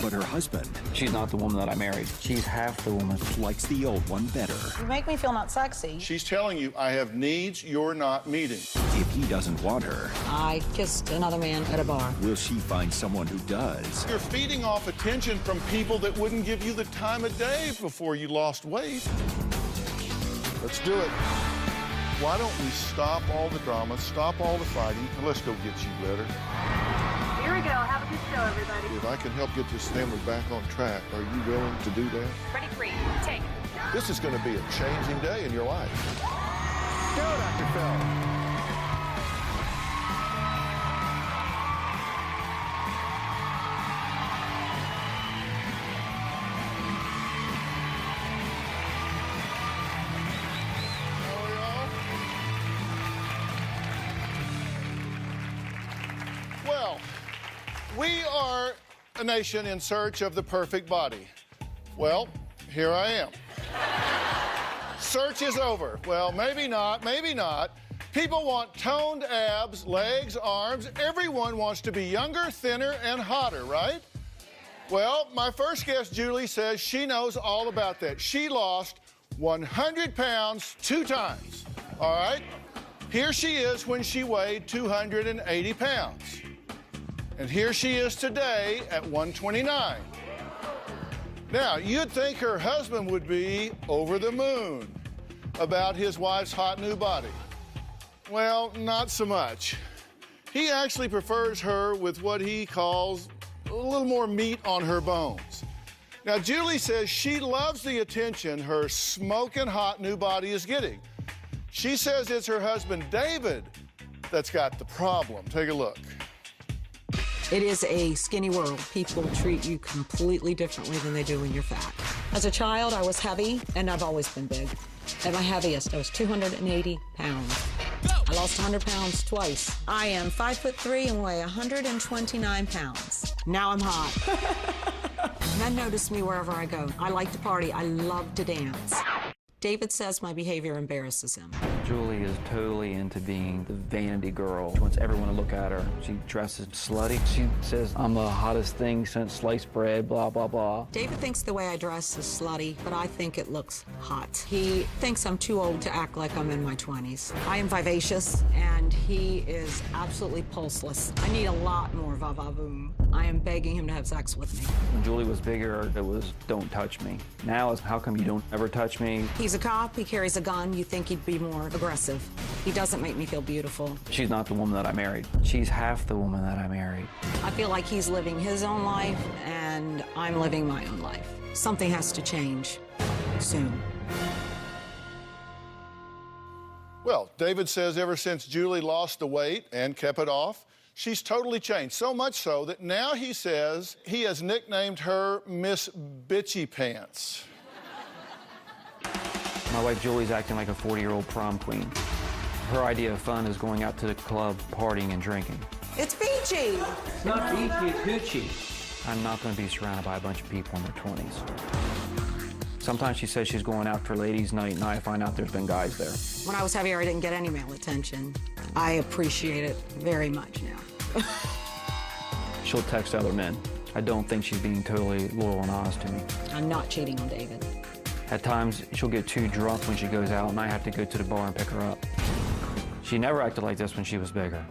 But her husband... She's not the woman that I married. She's half the woman. ...likes the old one better. You make me feel not sexy. She's telling you, I have needs you're not meeting. If he doesn't want her... I kissed another man at a bar. Will she find someone who does? You're feeding off attention from people that wouldn't give you the time of day before you lost weight. Let's do it. Why don't we stop all the drama, stop all the fighting, and let's go get you better. Here we go. Have a good show, everybody. If I can help get this family back on track, are you willing to do that? Ready, free, take. This is going to be a changing day in your life. Go, Dr. Phill. We are a nation in search of the perfect body. Well, here I am. Search is over. Well, maybe not, maybe not. People want toned abs, legs, arms. Everyone wants to be younger, thinner, and hotter, right? Well, my first guest, Julie, says she knows all about that. She lost 100 pounds 2 times, all right? Here she is when she weighed 280 pounds. And here she is today at 129. Now, you'd think her husband would be over the moon about his wife's hot new body. Well, not so much. He actually prefers her with what he calls a little more meat on her bones. Now, Julie says she loves the attention her smoking hot new body is getting. She says it's her husband, David, that's got the problem. Take a look. It is a skinny world. People treat you completely differently than they do when you're fat. As a child, I was heavy, and I've always been big. At my heaviest, I was 280 pounds. I lost 100 pounds twice. I am 5'3" and weigh 129 pounds. Now I'm hot. Men notice me wherever I go. I like to party. I love to dance. David says my behavior embarrasses him. Julie is totally into being the vanity girl. She wants everyone to look at her. She dresses slutty. She says, I'm the hottest thing since sliced bread, blah, blah, blah. David thinks the way I dress is slutty, but I think it looks hot. He thinks I'm too old to act like I'm in my 20s. I am vivacious, and he is absolutely pulseless. I need a lot more va-va-voom. I am begging him to have sex with me. When Julie was bigger, it was, don't touch me. Now it's, how come you don't ever touch me? He's a cop, he carries a gun, you think he'd be more aggressive. He doesn't make me feel beautiful. She's not the woman that I married. She's half the woman that I married. I feel like he's living his own life, and I'm living my own life. Something has to change soon. Well, David says ever since Julie lost the weight and kept it off, she's totally changed, so much so that now he says he has nicknamed her Miss Bitchy Pants. My wife Julie's acting like a 40-year-old prom queen. Her idea of fun is going out to the club, partying, and drinking. It's beachy. It's not beachy, it's hoochie. I'm not going to be surrounded by a bunch of people in their 20s. Sometimes she says she's going out for ladies' night, and I find out there's been guys there. When I was heavier, I didn't get any male attention. I appreciate it very much now. She'll text other men. I don't think she's being totally loyal and honest to me. I'm not cheating on David. At times, she'll get too drunk when she goes out, and I have to go to the bar and pick her up. She never acted like this when she was bigger.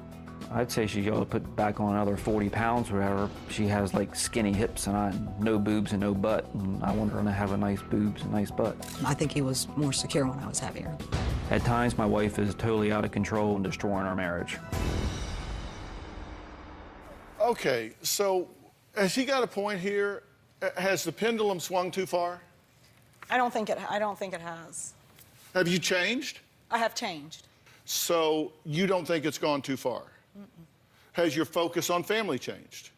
I'd say she ought to put back on another 40 pounds or whatever. She has, like, skinny hips and no boobs and no butt, and I want her to have a nice boobs and nice butt. I think he was more secure when I was heavier. At times, my wife is totally out of control and destroying our marriage. Okay, so has he got a point here? Has the pendulum swung too far? I don't think it has. Have you changed? I have changed. So you don't think it's gone too far? Has your focus on family changed?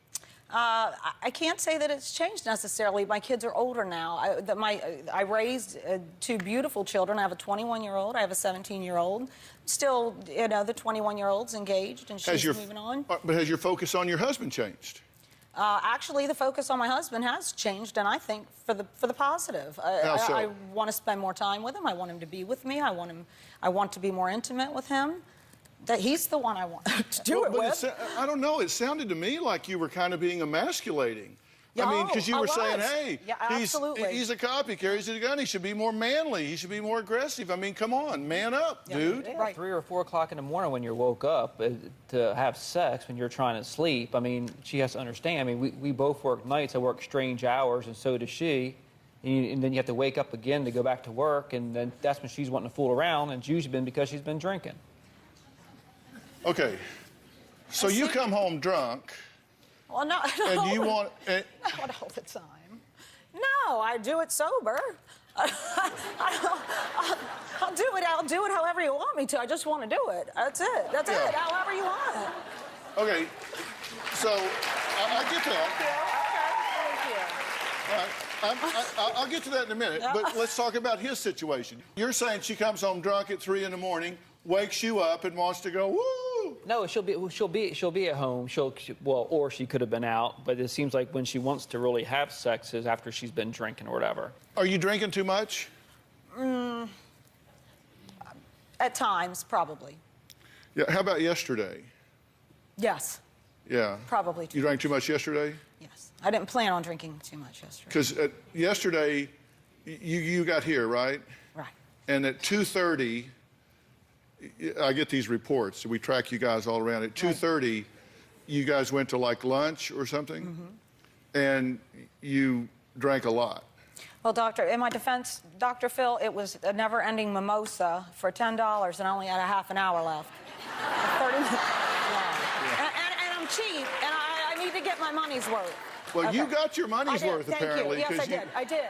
I can't say that it's changed necessarily. My kids are older now. I raised two beautiful children. I have a 21-year-old. I have a 17-year-old. Still, you know, the 21-year-old's engaged and she's moving on. But has your focus on your husband changed? Actually, the focus on my husband has changed, and I think for the positive. How so? I want to spend more time with him. I want him to be with me. I want to be more intimate with him. That he's the one I want to do it with. I don't know. It sounded to me like you were kind of being emasculating. Yeah, I mean, because you were saying, hey, yeah, absolutely. he's a cop, he carries a gun, he should be more manly, he should be more aggressive. I mean, come on, man up, dude. Right. 3 or 4 o'clock in the morning when you woke up to have sex when you're trying to sleep, I mean, she has to understand. I mean, we both work nights. I work strange hours, and so does she. And then you have to wake up again to go back to work, and then that's when she's wanting to fool around, and it's usually been because she's been drinking. Okay, so you come home drunk. Well, no. And you want... Not all the time. No, I do it sober. I'll do it however you want me to. I just want to do it. That's it. That's it. However you want. Okay, so I get that. Thank you. All right. I'll get to that in a minute, but let's talk about his situation. You're saying she comes home drunk at 3 in the morning, wakes you up, and wants to go, woo! No, she'll be at home. Or she could have been out. But it seems like when she wants to really have sex is after she's been drinking or whatever. Are you drinking too much? At times, probably. Yeah. How about yesterday? Yes. Yeah. Probably. You drank too much yesterday? Yes. I didn't plan on drinking too much yesterday. Because yesterday, you got here, right? Right. And at 2:30. I get these reports. We track you guys all around. At 2:30, you guys went to like lunch or something, and you drank a lot. Well, doctor, in my defense, Dr. Phill, it was a never-ending mimosa for $10, and I only had a half an hour left. 30 minutes. And I'm cheap, and I need to get my money's worth. Well, you got your money's worth, apparently. Thank you. Yes, I did.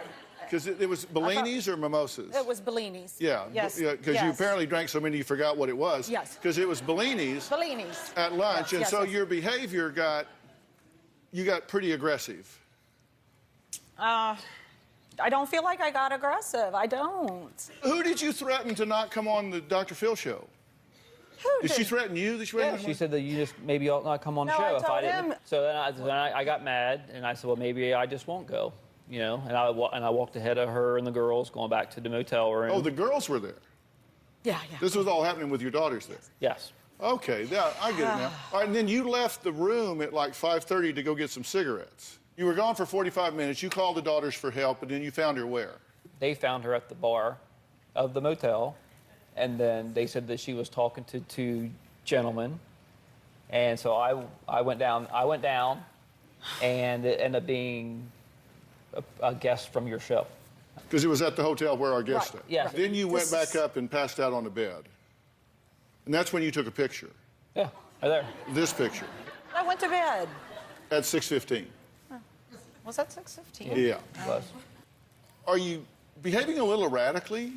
Because it was Bellinis or mimosas? It was Bellinis. Yeah. Yes. Because you apparently drank so many you forgot what it was. Yes. Because it was Bellinis. Bellinis. At lunch, yes, and so your behavior got pretty aggressive. I don't feel like I got aggressive. I don't. Who did you threaten to not come on the Dr. Phil show? Did she threaten you? She said that you just maybe ought not come on the show I if I told didn't. him. So then I got mad, and I said, well, maybe I just won't go, you know. And I walked ahead of her and the girls, going back to the motel room. Oh, the girls were there. Yeah. This was all happening with your daughters there. Yes. Okay, yeah, I get it now. All right, and then you left the room at like 5:30 to go get some cigarettes. You were gone for 45 minutes. You called the daughters for help, and then you found her where? They found her at the bar of the motel, and then they said that she was talking to two gentlemen, and so I went down, and it ended up being a guest from your show. Because it was at the hotel where our guest stayed. Yes. Then you went back up and passed out on the bed. And that's when you took a picture. Yeah, right there. This picture. I went to bed. At 6:15. Was that 6:15? Yeah. It was. Are you behaving a little erratically?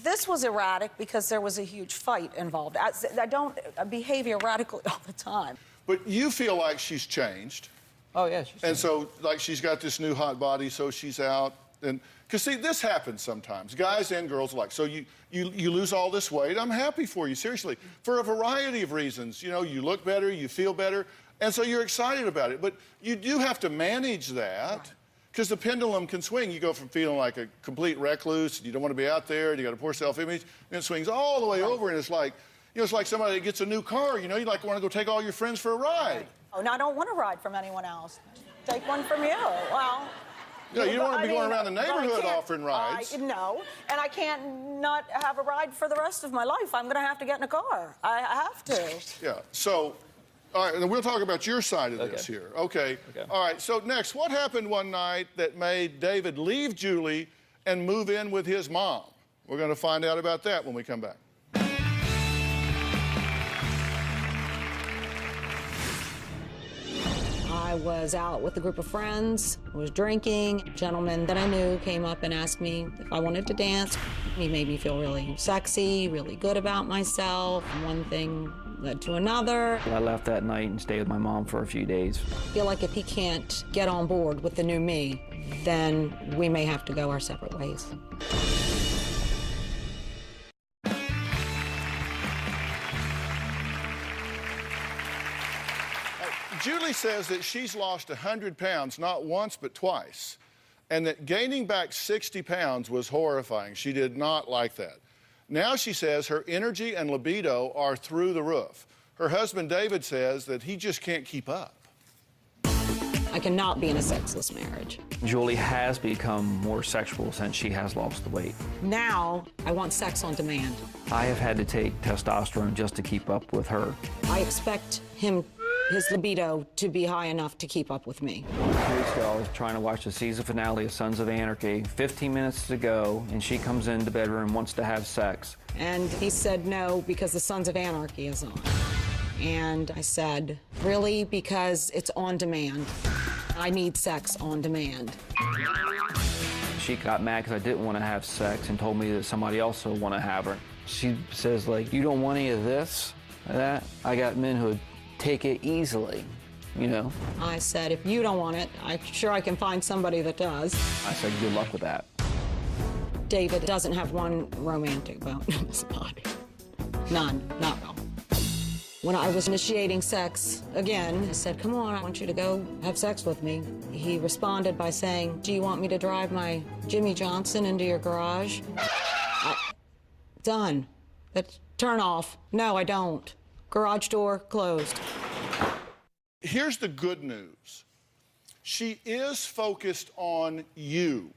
This was erratic because there was a huge fight involved. I don't behave erratically all the time. But you feel like she's changed. Oh, yeah, she's changed. And so, like, she's got this new hot body, so she's out. And because, see, this happens sometimes. Guys and girls alike. So you lose all this weight. I'm happy for you, seriously, for a variety of reasons. You know, you look better, you feel better, and so you're excited about it. But you do have to manage that. Because the pendulum can swing. You go from feeling like a complete recluse, and you don't want to be out there, and you got a poor self-image, and it swings all the way over, and it's like, you know, it's like somebody that gets a new car, you know, you like want to go take all your friends for a ride. Oh, no, I don't want to ride from anyone else. Take one from you. Well, Yeah, you don't want to be going around the neighborhood offering rides. No, and I can't not have a ride for the rest of my life. I'm going to have to get in a car. I have to. Yeah, so, all right, and we'll talk about your side of this here. Okay. All right, so next, what happened one night that made David leave Julie and move in with his mom? We're going to find out about that when we come back. I was out with a group of friends, was drinking. A gentleman that I knew came up and asked me if I wanted to dance. He made me feel really sexy, really good about myself. One thing led to another. I left that night and stayed with my mom for a few days. I feel like if he can't get on board with the new me, then we may have to go our separate ways. Julie says that she's lost 100 pounds, not once, but twice, and that gaining back 60 pounds was horrifying. She did not like that. Now she says her energy and libido are through the roof. Her husband, David, says that he just can't keep up. I cannot be in a sexless marriage. Julie has become more sexual since she has lost the weight. Now, I want sex on demand. I have had to take testosterone just to keep up with her. I expect his libido to be high enough to keep up with me. 2 weeks ago, I was trying to watch the season finale of Sons of Anarchy. 15 minutes to go, and she comes into the bedroom and wants to have sex. And he said no because the Sons of Anarchy is on. And I said, really? Because it's on demand. I need sex on demand. She got mad because I didn't want to have sex and told me that somebody else would want to have her. She says, like, you don't want any of this, that? I got men who would take it easily, you know? I said, if you don't want it, I'm sure I can find somebody that does. I said, good luck with that. David doesn't have one romantic bone in his body. None, not at all. When I was initiating sex, again, I said, come on, I want you to go have sex with me. He responded by saying, do you want me to drive my Jimmy Johnson into your garage? Done. That's turn off. No, I don't. Garage door closed. Here's the good news. She is focused on you.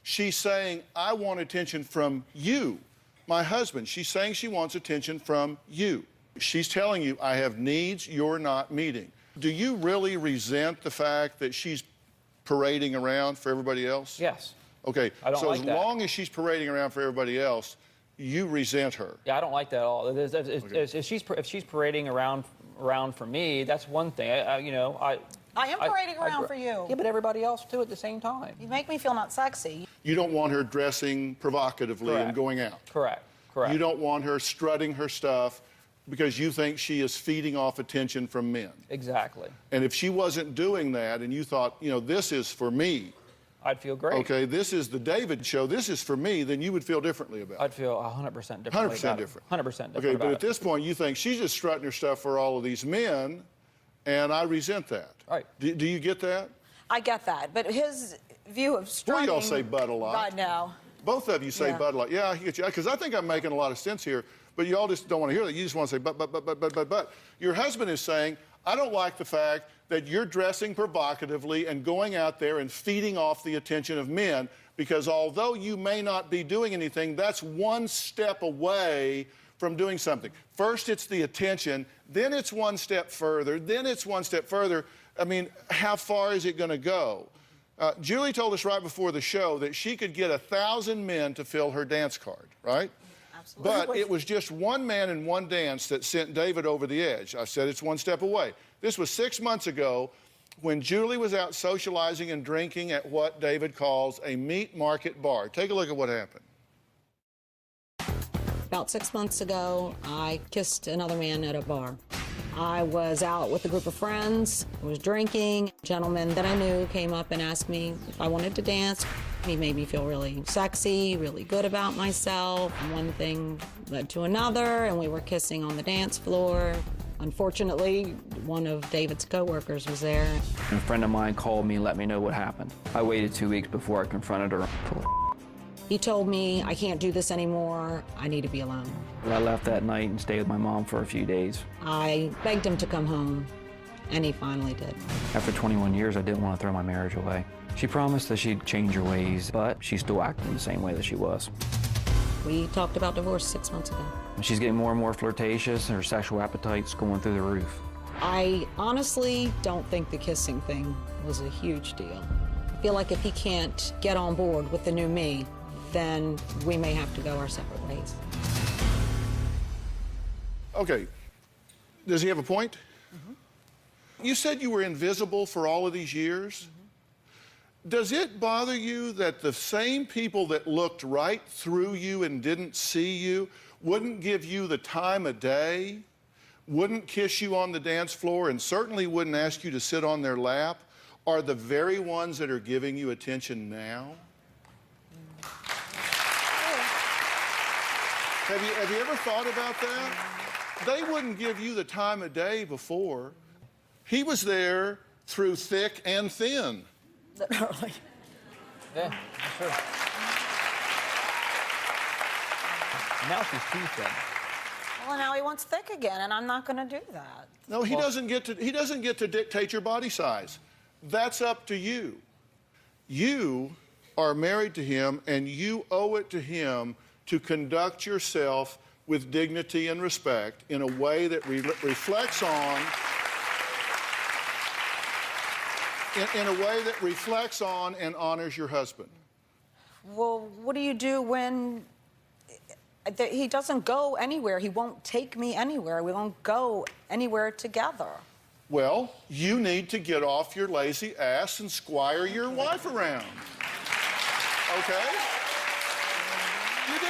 She's saying, I want attention from you, my husband. She's saying she wants attention from you. She's telling you, I have needs you're not meeting. Do you really resent the fact that she's parading around for everybody else? Yes. Okay, I don't so like as that. long as she's parading around for everybody else, you resent her. Yeah, I don't like that at all. If she's parading around for me, that's one thing. I am parading around for you. Yeah, but everybody else too at the same time. You make me feel not sexy. You don't want her dressing provocatively and going out. Correct. You don't want her strutting her stuff because you think she is feeding off attention from men. Exactly. And if she wasn't doing that and you thought, you know, this is for me, I'd feel great. Okay, this is the David show. This is for me, then you would feel differently about it. I'd feel 100% different. 100% different. 100% different. Okay, but at this point, you think she's just strutting her stuff for all of these men, and I resent that. Right. Do you get that? I get that, but his view of strutting... Well, y'all say butt a lot. Right now. Both of you say Yeah. butt a lot. Yeah, I get you. Because I think I'm making a lot of sense here, but y'all just don't want to hear that. You just want to say but. Your husband is saying, I don't like the fact that you're dressing provocatively and going out there and feeding off the attention of men, because although you may not be doing anything, that's one step away from doing something. First, it's the attention, then it's one step further, then it's one step further. I mean, how far is it going to go? Julie told us right before the show that she could get 1,000 men to fill her dance card, right? Absolutely. But it was just one man and one dance that sent David over the edge. I said it's one step away. This was 6 months ago when Julie was out socializing and drinking at what David calls a meat market bar. Take a look at what happened. About 6 months ago, I kissed another man at a bar. I was out with a group of friends, I was drinking. A gentleman that I knew came up and asked me if I wanted to dance. He made me feel really sexy, really good about myself. One thing led to another, and we were kissing on the dance floor. Unfortunately, one of David's coworkers was there. And a friend of mine called me and let me know what happened. I waited 2 weeks before I confronted her. He told me, I can't do this anymore, I need to be alone. I left that night and stayed with my mom for a few days. I begged him to come home, and he finally did. After 21 years, I didn't want to throw my marriage away. She promised that she'd change her ways, but she's still acting the same way that she was. We talked about divorce 6 months ago. She's getting more and more flirtatious, and her sexual appetite's going through the roof. I honestly don't think the kissing thing was a huge deal. I feel like if he can't get on board with the new me, then we may have to go our separate ways. Okay. Does he have a point? Mm-hmm. You said you were invisible for all of these years. Mm-hmm. Does it bother you that the same people that looked right through you and didn't see you wouldn't give you the time of day, wouldn't kiss you on the dance floor, and certainly wouldn't ask you to sit on their lap, are the very ones that are giving you attention now? Have you ever thought about that? They wouldn't give you the time of day before. He was there through thick and thin. Literally. Yeah, sure. Now she's too thin. Well, now he wants thick again, and I'm not going to do that. No, he doesn't get to dictate your body size. That's up to you. You are married to him, and you owe it to him to conduct yourself with dignity and respect in a way that reflects on, in a way that reflects on and honors your husband. Well, what do you do when he doesn't go anywhere? He won't take me anywhere. We won't go anywhere together. Well, you need to get off your lazy ass and squire your wife around. Okay? You do.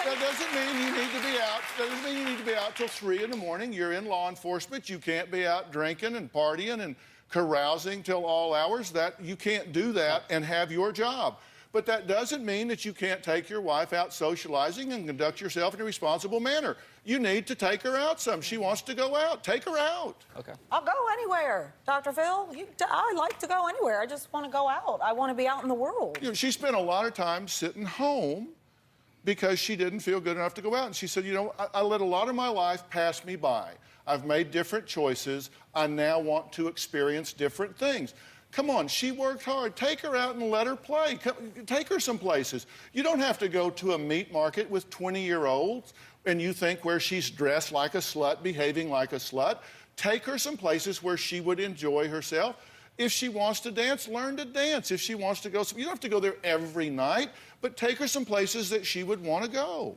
That doesn't mean you need to be out. That doesn't mean you need to be out till 3 in the morning. You're in law enforcement. You can't be out drinking and partying and carousing till all hours. That you can't do that and have your job. But that doesn't mean that you can't take your wife out socializing and conduct yourself in a responsible manner. You need to take her out some. She wants to go out. Take her out. Okay. I'll go anywhere, Dr. Phill. I like to go anywhere. I just want to go out. I want to be out in the world. You know, she spent a lot of time sitting home because she didn't feel good enough to go out. And she said, you know, I let a lot of my life pass me by. I've made different choices. I now want to experience different things. Come on, she worked hard. Take her out and let her play. Take her some places. You don't have to go to a meat market with 20-year-olds and you think where she's dressed like a slut, behaving like a slut. Take her some places where she would enjoy herself. If she wants to dance, learn to dance. If she wants to go, you don't have to go there every night, but take her some places that she would want to go.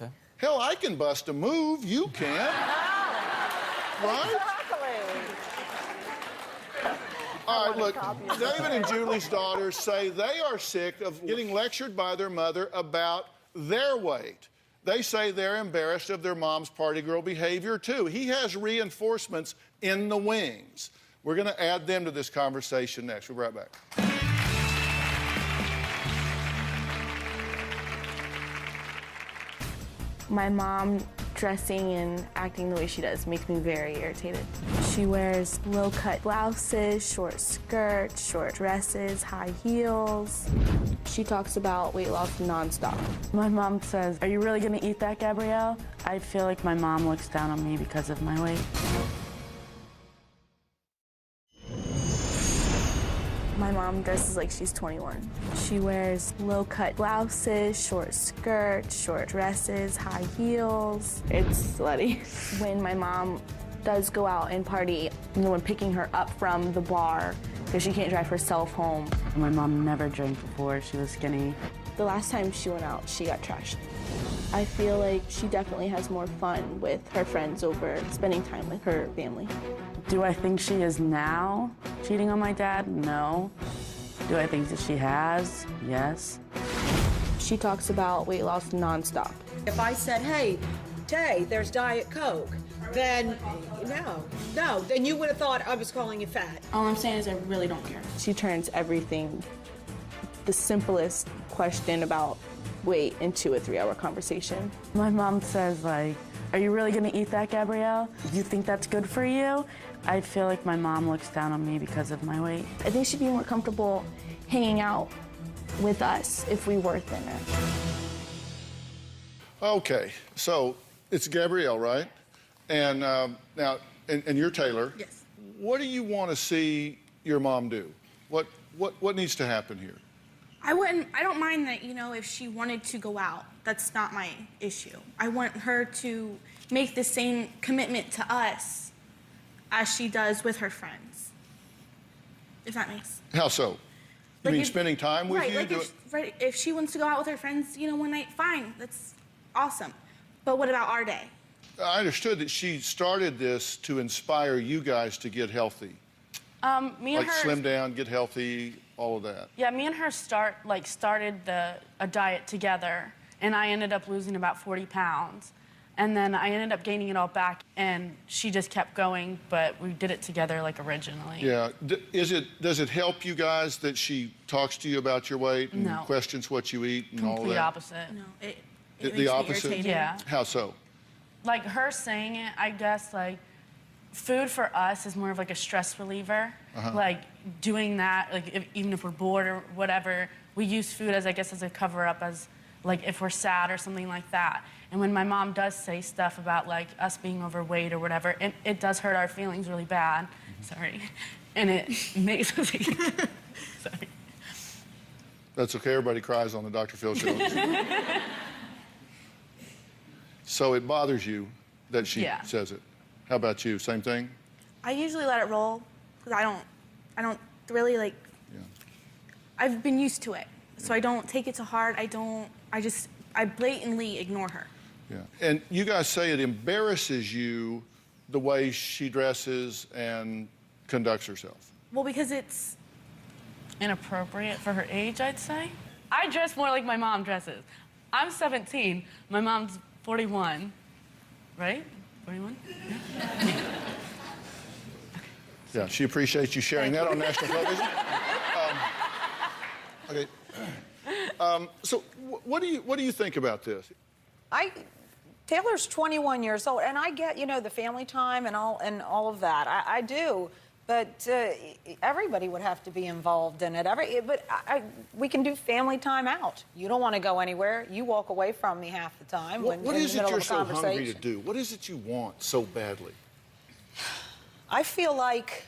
Okay. Hell, I can bust a move. You can't. Right? Exactly. All right, look, David and Julie's daughters say they are sick of getting lectured by their mother about their weight. They say they're embarrassed of their mom's party girl behavior, too. He has reinforcements in the wings. We're going to add them to this conversation next. We'll be right back. My mom dressing and acting the way she does makes me very irritated. She wears low-cut blouses, short skirts, short dresses, high heels. She talks about weight loss nonstop. My mom says, "Are you really gonna eat that, Gabrielle?" I feel like my mom looks down on me because of my weight. My mom dresses like she's 21. She wears low-cut blouses, short skirts, short dresses, high heels. It's slutty. When my mom does go out and party, when picking her up from the bar, because she can't drive herself home. My mom never drank before. She was skinny. The last time she went out, she got trashed. I feel like she definitely has more fun with her friends over spending time with her family. Do I think she is now cheating on my dad? No. Do I think that she has? Yes. She talks about weight loss nonstop. If I said, hey, Tay, there's Diet Coke, then no, then you would have thought I was calling you fat. All I'm saying is I really don't care. She turns everything, the simplest question about weight, into a 3-hour conversation. My mom says, like, "Are you really gonna eat that, Gabrielle? You think that's good for you?" I feel like my mom looks down on me because of my weight. I think she'd be more comfortable hanging out with us if we were thinner. Okay, so it's Gabrielle, right? And now, and you're Taylor. Yes. What do you want to see your mom do? What needs to happen here? I don't mind that, if she wanted to go out. That's not my issue. I want her to make the same commitment to us as she does with her friends. If that makes. How so? You mean spending time with you? If she wants to go out with her friends, one night, fine. That's awesome. But what about our day? I understood that she started this to inspire you guys to get healthy. Me and her slim down, get healthy, all of that. Yeah, me and her started a diet together, and I ended up losing about 40 pounds. And then I ended up gaining it all back, and she just kept going, but we did it together originally. Yeah. Does it help you guys that she talks to you about your weight and questions what you eat and all that? Complete opposite. No, it the makes opposite? me irritated. Yeah. How so? Her saying it, I guess, food for us is more of a stress reliever. Doing that, even if we're bored or whatever, we use food as, I guess, as a cover-up, as if we're sad or something like that. And when my mom does say stuff about us being overweight or whatever, it does hurt our feelings really bad. Sorry. And it makes us sorry. That's okay, everybody cries on the Dr. Phill show. So it bothers you that she says it. How about you? Same thing? I usually let it roll because I don't really I've been used to it, so I don't take it to heart. I blatantly ignore her. Yeah. And you guys say it embarrasses you the way she dresses and conducts herself. Well, because it's inappropriate for her age, I'd say. I dress more like my mom dresses. I'm 17. My mom's 41. Right? 41? Yeah, she appreciates you sharing that on national television. Okay. So what do you think about this? Taylor's 21 years old, and I get, the family time and all of that. I do. But everybody would have to be involved in it. We can do family time out. You don't want to go anywhere. You walk away from me half the time. What is it you're so hungry to do? What is it you want so badly? I feel like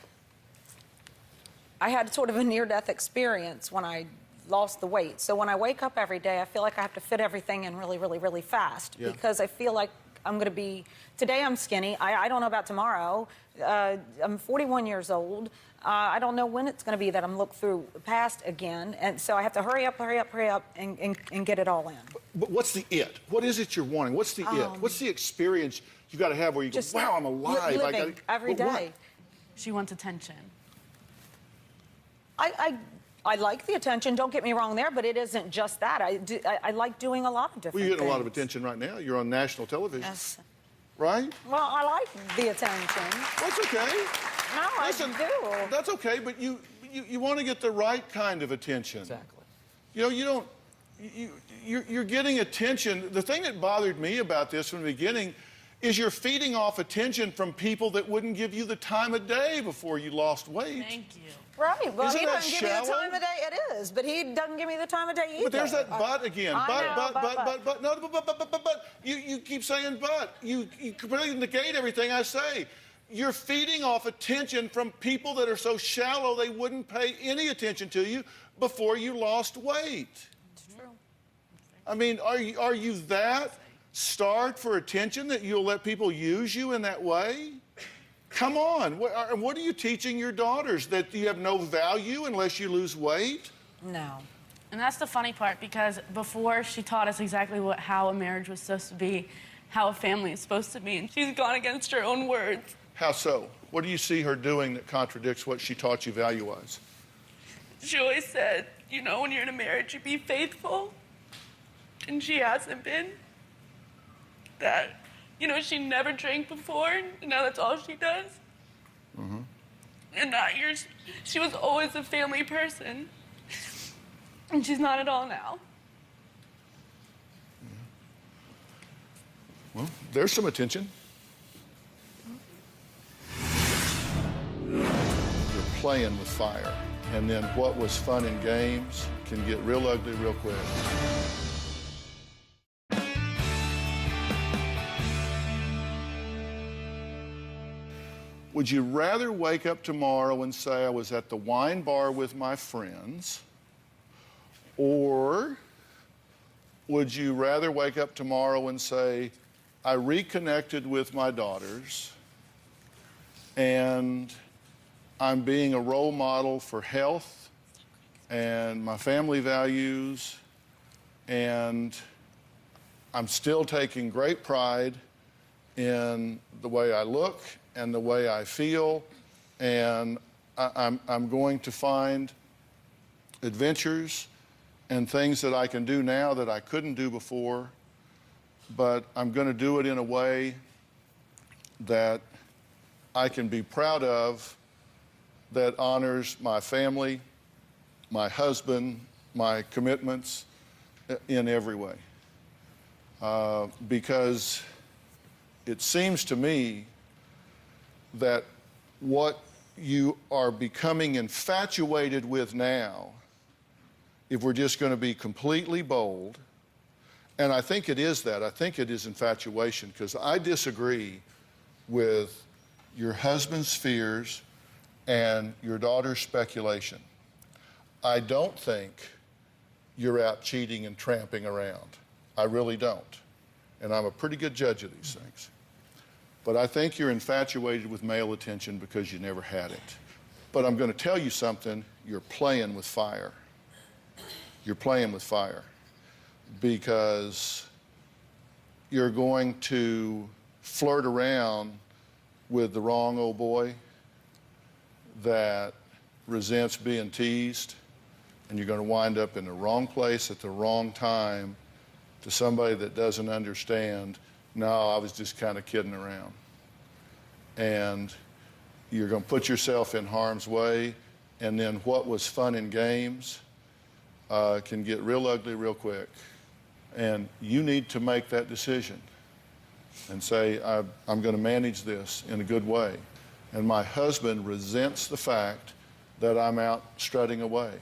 I had sort of a near-death experience when I lost the weight. So when I wake up every day, I feel like I have to fit everything in really, really, really fast because I feel like I'm going to be... Today I'm skinny. I don't know about tomorrow. I'm 41 years old. I don't know when it's going to be that I'm looked through past again. And so I have to hurry up, and get it all in. But what's the it? What is it you're wanting? What's the it? What's the experience you got to have where you go, wow, I'm alive. Living every day. What? She wants attention. I like the attention, don't get me wrong there, but it isn't just that. I like doing a lot of different things. Well, you're getting a lot of attention right now. You're on national television. Yes. Right? Well, I like the attention. That's okay. No, Listen, I do. That's okay, but you want to get the right kind of attention. Exactly. You you're getting attention. The thing that bothered me about this from the beginning is you're feeding off attention from people that wouldn't give you the time of day before you lost weight. Thank you. Right. Well, Isn't he that doesn't give me the shallow? time of day. It is, but he doesn't give me the time of day either. But there's that but again. But. No, but. You keep saying but. You completely negate everything I say. You're feeding off attention from people that are so shallow they wouldn't pay any attention to you before you lost weight. It's true. I mean, are you that starved for attention that you'll let people use you in that way? Come on. What are you teaching your daughters? That you have no value unless you lose weight? No. And that's the funny part, because before she taught us exactly how a marriage was supposed to be, how a family is supposed to be, and she's gone against her own words. How so? What do you see her doing that contradicts what she taught you value-wise? She always said, you know, when you're in a marriage, you be faithful. And she hasn't been. That, you know, she never drank before, and now that's all she does. Mm-hmm. And she was always a family person. And she's not at all now. Well, there's some attention. You're playing with fire. And then what was fun in games can get real ugly real quick. Would you rather wake up tomorrow and say, I was at the wine bar with my friends, or would you rather wake up tomorrow and say, I reconnected with my daughters and I'm being a role model for health and my family values, and I'm still taking great pride in the way I look and the way I feel, and I'm going to find adventures and things that I can do now that I couldn't do before, but I'm going to do it in a way that I can be proud of, that honors my family, my husband, my commitments in every way. Because it seems to me that what you are becoming infatuated with now, if we're just going to be completely bold, and I think it is that, I think it is infatuation, because I disagree with your husband's fears and your daughter's speculation. I don't think you're out cheating and tramping around. I really don't. And I'm a pretty good judge of these things. But I think you're infatuated with male attention because you never had it. But I'm going to tell you something, you're playing with fire. You're playing with fire because you're going to flirt around with the wrong old boy that resents being teased, and you're going to wind up in the wrong place at the wrong time to somebody that doesn't understand, no, I was just kind of kidding around. And you're going to put yourself in harm's way, and then what was fun in games can get real ugly real quick. And you need to make that decision and say, I'm going to manage this in a good way. And my husband resents the fact that I'm out strutting away.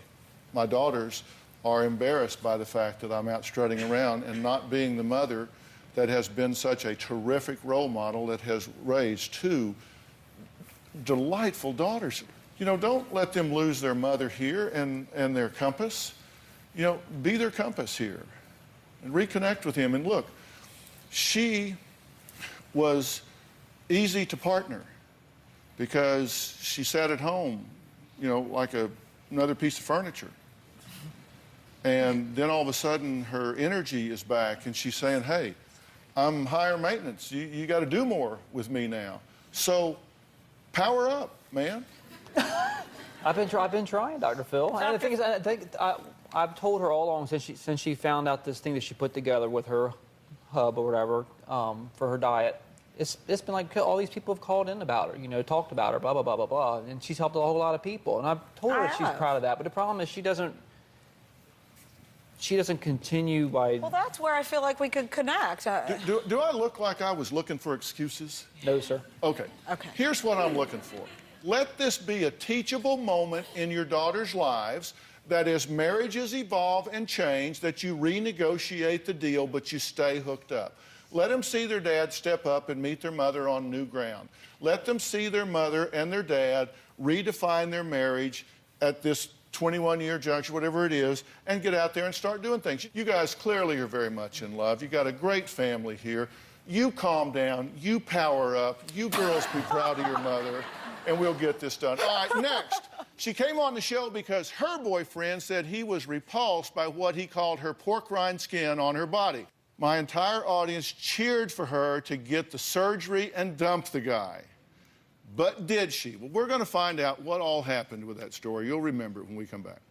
My daughters are embarrassed by the fact that I'm out strutting around and not being the mother that has been such a terrific role model that has raised two delightful daughters. You know, don't let them lose their mother here and their compass. You know, be their compass here and reconnect with him. And look, she was easy to partner because she sat at home, you know, like another piece of furniture. And then all of a sudden her energy is back and she's saying, hey, I'm higher maintenance. You got to do more with me now. So power up, man. I've been trying, Dr. Phill. And the thing is, I've told her all along since she found out this thing that she put together with her hub or whatever for her diet. It's been like all these people have called in about her, you know, talked about her, blah, blah, blah, blah, blah. And she's helped a whole lot of people. And I've told her she's proud of that. But the problem is she doesn't She doesn't continue by... Well, that's where I feel like we could connect. Do I look like I was looking for excuses? No, sir. Okay. Okay. Here's what I'm looking for. Let this be a teachable moment in your daughter's lives that as marriages evolve and change, that you renegotiate the deal, but you stay hooked up. Let them see their dad step up and meet their mother on new ground. Let them see their mother and their dad redefine their marriage at this 21-year juncture, whatever it is, and get out there and start doing things. You guys clearly are very much in love. You got a great family here. You calm down, you power up, you girls be proud of your mother, and we'll get this done. All right, next. She came on the show because her boyfriend said he was repulsed by what he called her pork rind skin on her body. My entire audience cheered for her to get the surgery and dump the guy. But did she? Well, we're going to find out what all happened with that story. You'll remember it when we come back.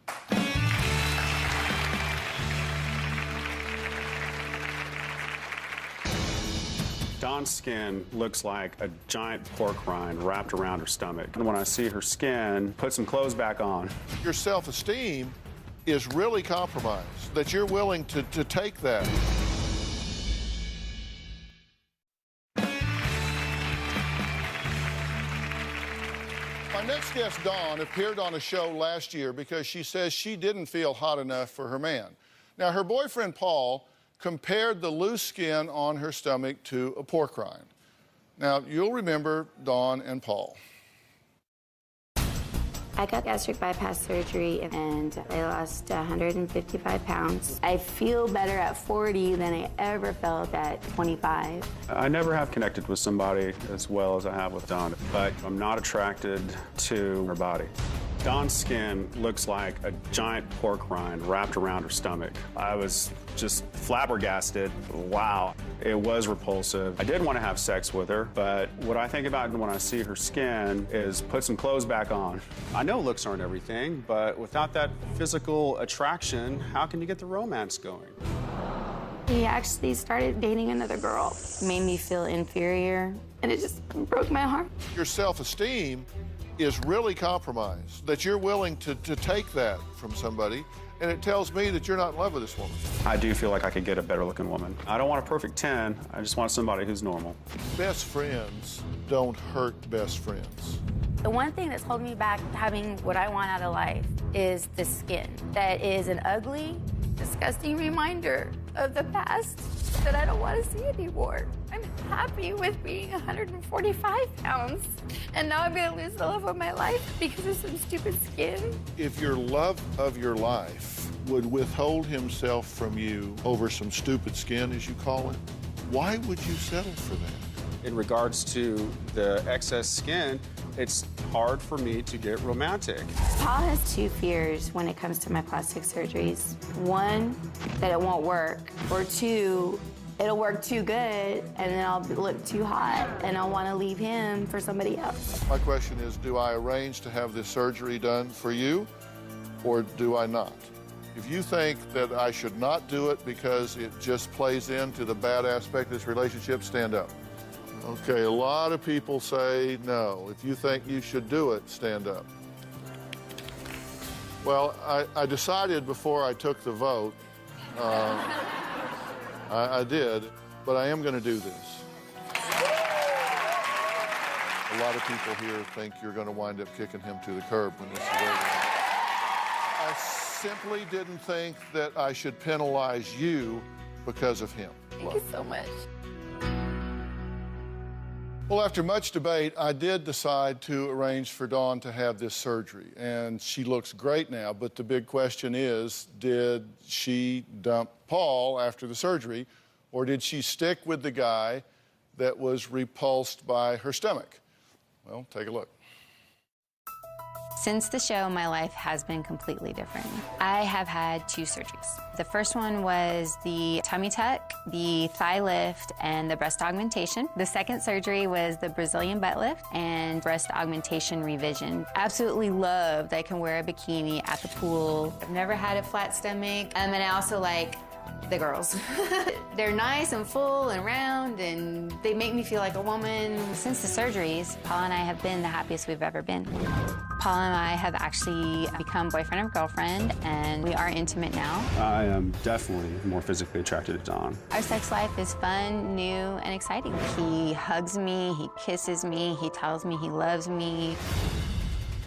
Dawn's skin looks like a giant pork rind wrapped around her stomach. And when I see her skin, put some clothes back on. Your self-esteem is really compromised, that you're willing to take that. My next guest, Dawn, appeared on a show last year because she says she didn't feel hot enough for her man. Now, her boyfriend, Paul, compared the loose skin on her stomach to a pork rind. Now, you'll remember Dawn and Paul. I got gastric bypass surgery and I lost 155 pounds. I feel better at 40 than I ever felt at 25. I never have connected with somebody as well as I have with Dawn, but I'm not attracted to her body. Dawn's skin looks like a giant pork rind wrapped around her stomach. I was just flabbergasted. Wow, it was repulsive. I did want to have sex with her, but what I think about when I see her skin is put some clothes back on. I know looks aren't everything, but without that physical attraction, how can you get the romance going? He actually started dating another girl. It made me feel inferior, and it just broke my heart. Your self-esteem is really compromised, that you're willing to take that from somebody, and it tells me that you're not in love with this woman. I do feel like I could get a better looking woman. I don't want a perfect 10, I just want somebody who's normal. Best friends don't hurt best friends. The one thing that's holding me back having what I want out of life is the skin. That is an ugly, disgusting reminder of the past that I don't want to see anymore. I'm happy with being 145 pounds, and now I'm going to lose the love of my life because of some stupid skin. If your love of your life would withhold himself from you over some stupid skin, as you call it, why would you settle for that? In regards to the excess skin, it's hard for me to get romantic. Paul has two fears when it comes to my plastic surgeries. One, that it won't work, or two, it'll work too good, and then I'll look too hot, and I'll want to leave him for somebody else. My question is, do I arrange to have this surgery done for you, or do I not? If you think that I should not do it because it just plays into the bad aspect of this relationship, stand up. Okay, a lot of people say no. If you think you should do it, stand up. Well, I decided before I took the vote, I did, but I am going to do this. A lot of people here think you're going to wind up kicking him to the curb when this is over. I simply didn't think that I should penalize you because of him. Thank you so much. Well, after much debate, I did decide to arrange for Dawn to have this surgery, and she looks great now, but the big question is, did she dump Paul after the surgery, or did she stick with the guy that was repulsed by her stomach? Well, take a look. Since the show, my life has been completely different. I have had 2 surgeries. The first one was the tummy tuck, the thigh lift, and the breast augmentation. The second surgery was the Brazilian butt lift and breast augmentation revision. Absolutely loved I can wear a bikini at the pool. I've never had a flat stomach, and I also like the girls. They're nice and full and round, and they make me feel like a woman. Since the surgeries, Paul and I have been the happiest we've ever been. Paul and I have actually become boyfriend and girlfriend, and we are intimate now. I am definitely more physically attracted to Don. Our sex life is fun, new, and exciting. He hugs me, he kisses me, he tells me he loves me.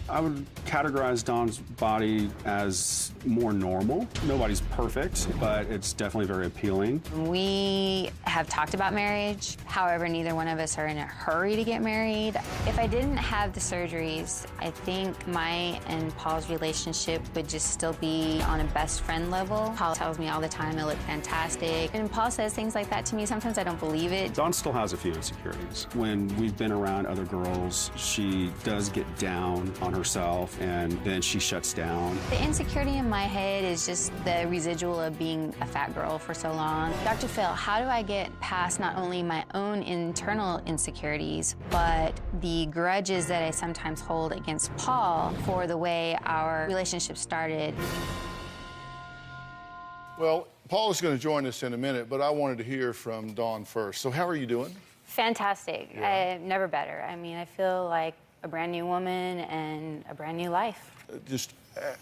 I would categorize Don's body as more normal. Nobody's perfect, but it's definitely very appealing. We have talked about marriage. However, neither one of us are in a hurry to get married. If I didn't have the surgeries, I think my and Paul's relationship would just still be on a best friend level. Paul tells me all the time I look fantastic. And Paul says things like that to me. Sometimes I don't believe it. Don still has a few insecurities. When we've been around other girls, she does get down on herself, and then she shuts down. The insecurity in my head is just the residual of being a fat girl for so long. Dr. Phill, how do I get past not only my own internal insecurities, but the grudges that I sometimes hold against Paul for the way our relationship started? Well, Paul is going to join us in a minute, but I wanted to hear from Dawn first. So how are you doing? Fantastic. Yeah. Never better. I mean, I feel like a brand new woman and a brand new life. Just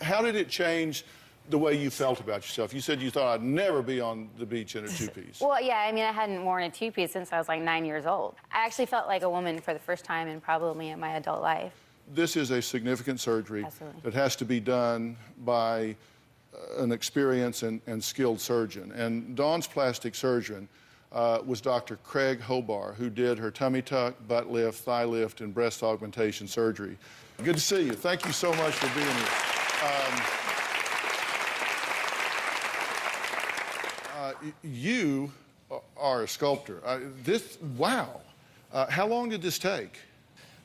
how did it change the way you felt about yourself? You said you thought I'd never be on the beach in a two-piece. Well, yeah, I mean, I hadn't worn a two-piece since I was like 9 years old. I actually felt like a woman for the first time in probably in my adult life. This is a significant surgery. Absolutely. That has to be done by an experienced and skilled surgeon. And Dawn's plastic surgeon was Dr. Craig Hobar, who did her tummy tuck, butt lift, thigh lift, and breast augmentation surgery. Good to see you. Thank you so much for being here. You are a sculptor. Wow. How long did this take?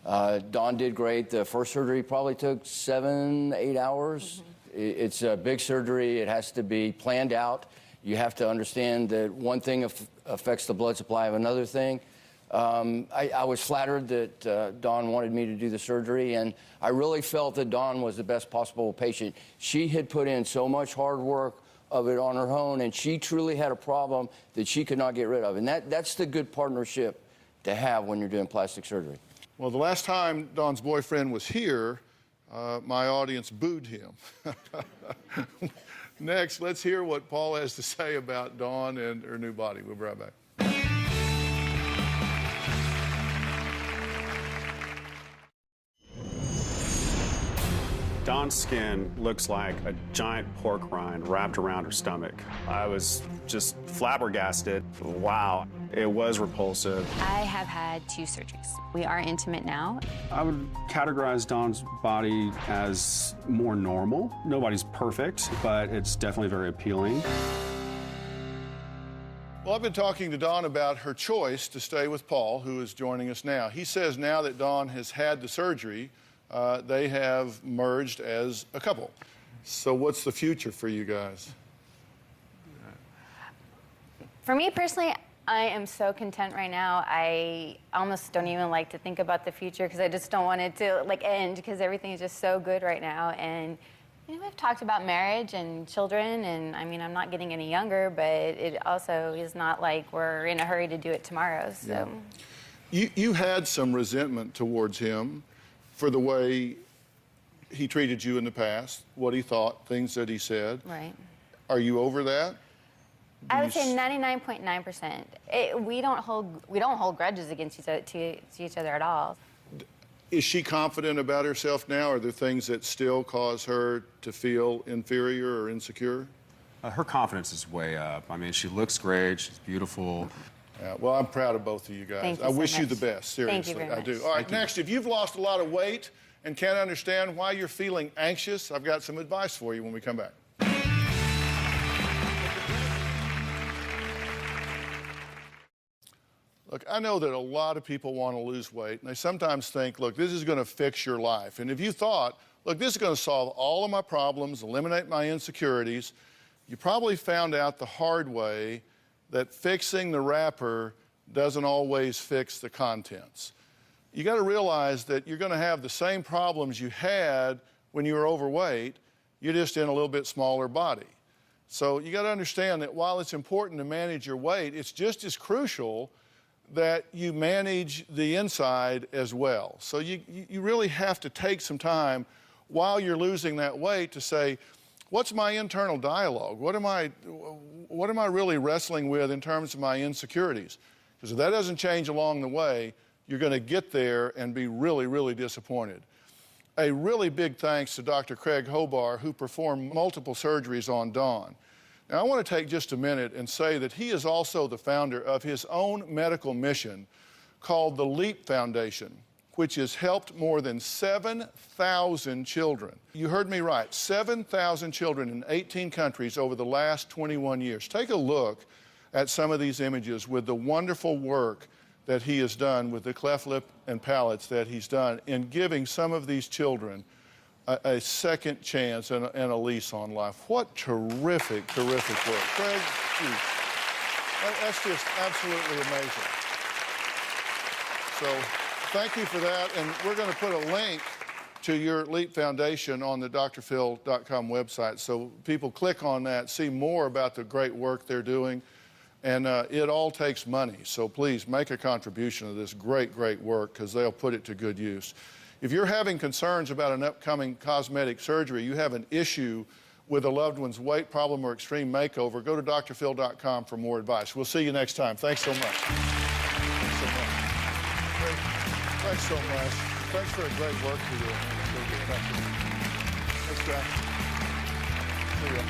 Dawn did great. The first surgery probably took 7, 8 hours. It's a big surgery. It has to be planned out. You have to understand that one thing affects the blood supply of another thing. I was flattered that Dawn wanted me to do the surgery, and I really felt that Dawn was the best possible patient. She had put in so much hard work of it on her own, and she truly had a problem that she could not get rid of. And that's the good partnership to have when you're doing plastic surgery. Well, the last time Dawn's boyfriend was here, my audience booed him. Next, let's hear what Paul has to say about Dawn and her new body. We'll be right back. Dawn's skin looks like a giant pork rind wrapped around her stomach. I was just flabbergasted. Wow, it was repulsive. I have had 2 surgeries. We are intimate now. I would categorize Dawn's body as more normal. Nobody's perfect, but it's definitely very appealing. Well, I've been talking to Dawn about her choice to stay with Paul, who is joining us now. He says now that Dawn has had the surgery, they have merged as a couple. So what's the future for you guys? For me personally, I am so content right now. I almost don't even like to think about the future because I just don't want it to end because everything is just so good right now. And you know, we've talked about marriage and children, and I mean, I'm not getting any younger, but it also is not like we're in a hurry to do it tomorrow. So, you had some resentment towards him for the way he treated you in the past, what he thought, things that he said. Right. Are you over that? I would say 99.9%. We don't hold grudges against each other at all. Is she confident about herself now? Are there things that still cause her to feel inferior or insecure? Her confidence is way up. I mean, she looks great. She's beautiful. Yeah, well, I'm proud of both of you guys. Thank you I so wish you much. the best, seriously. Thank you very I do. much. All right, next, if you've lost a lot of weight and can't understand why you're feeling anxious, I've got some advice for you when we come back. Look, I know that a lot of people want to lose weight, and they sometimes think, look, this is going to fix your life. And if you thought, look, this is going to solve all of my problems, eliminate my insecurities, you probably found out the hard way that fixing the wrapper doesn't always fix the contents. You got to realize that you're going to have the same problems you had when you were overweight, you're just in a little bit smaller body. So you got to understand that while it's important to manage your weight, it's just as crucial that you manage the inside as well. So you really have to take some time while you're losing that weight to say, what's my internal dialogue? What am I really wrestling with in terms of my insecurities? Because if that doesn't change along the way, you're going to get there and be really, really disappointed. A really big thanks to Dr. Craig Hobar, who performed multiple surgeries on Dawn. Now, I want to take just a minute and say that he is also the founder of his own medical mission called the LEAP Foundation, which has helped more than 7,000 children. You heard me right, 7,000 children in 18 countries over the last 21 years. Take a look at some of these images with the wonderful work that he has done with the cleft lip and palates that he's done in giving some of these children a second chance and a lease on life. What terrific, terrific work. Craig, geez, that's just absolutely amazing. So thank you for that, and we're going to put a link to your LEAP Foundation on the drphill.com website, so people click on that, see more about the great work they're doing, and it all takes money, so please make a contribution to this great, great work, because they'll put it to good use. If you're having concerns about an upcoming cosmetic surgery, you have an issue with a loved one's weight problem or extreme makeover, go to drphill.com for more advice. We'll see you next time. Thanks so much. Thanks so much. Thanks so much. Thanks for the great work you're doing. Thanks, Jack. See ya.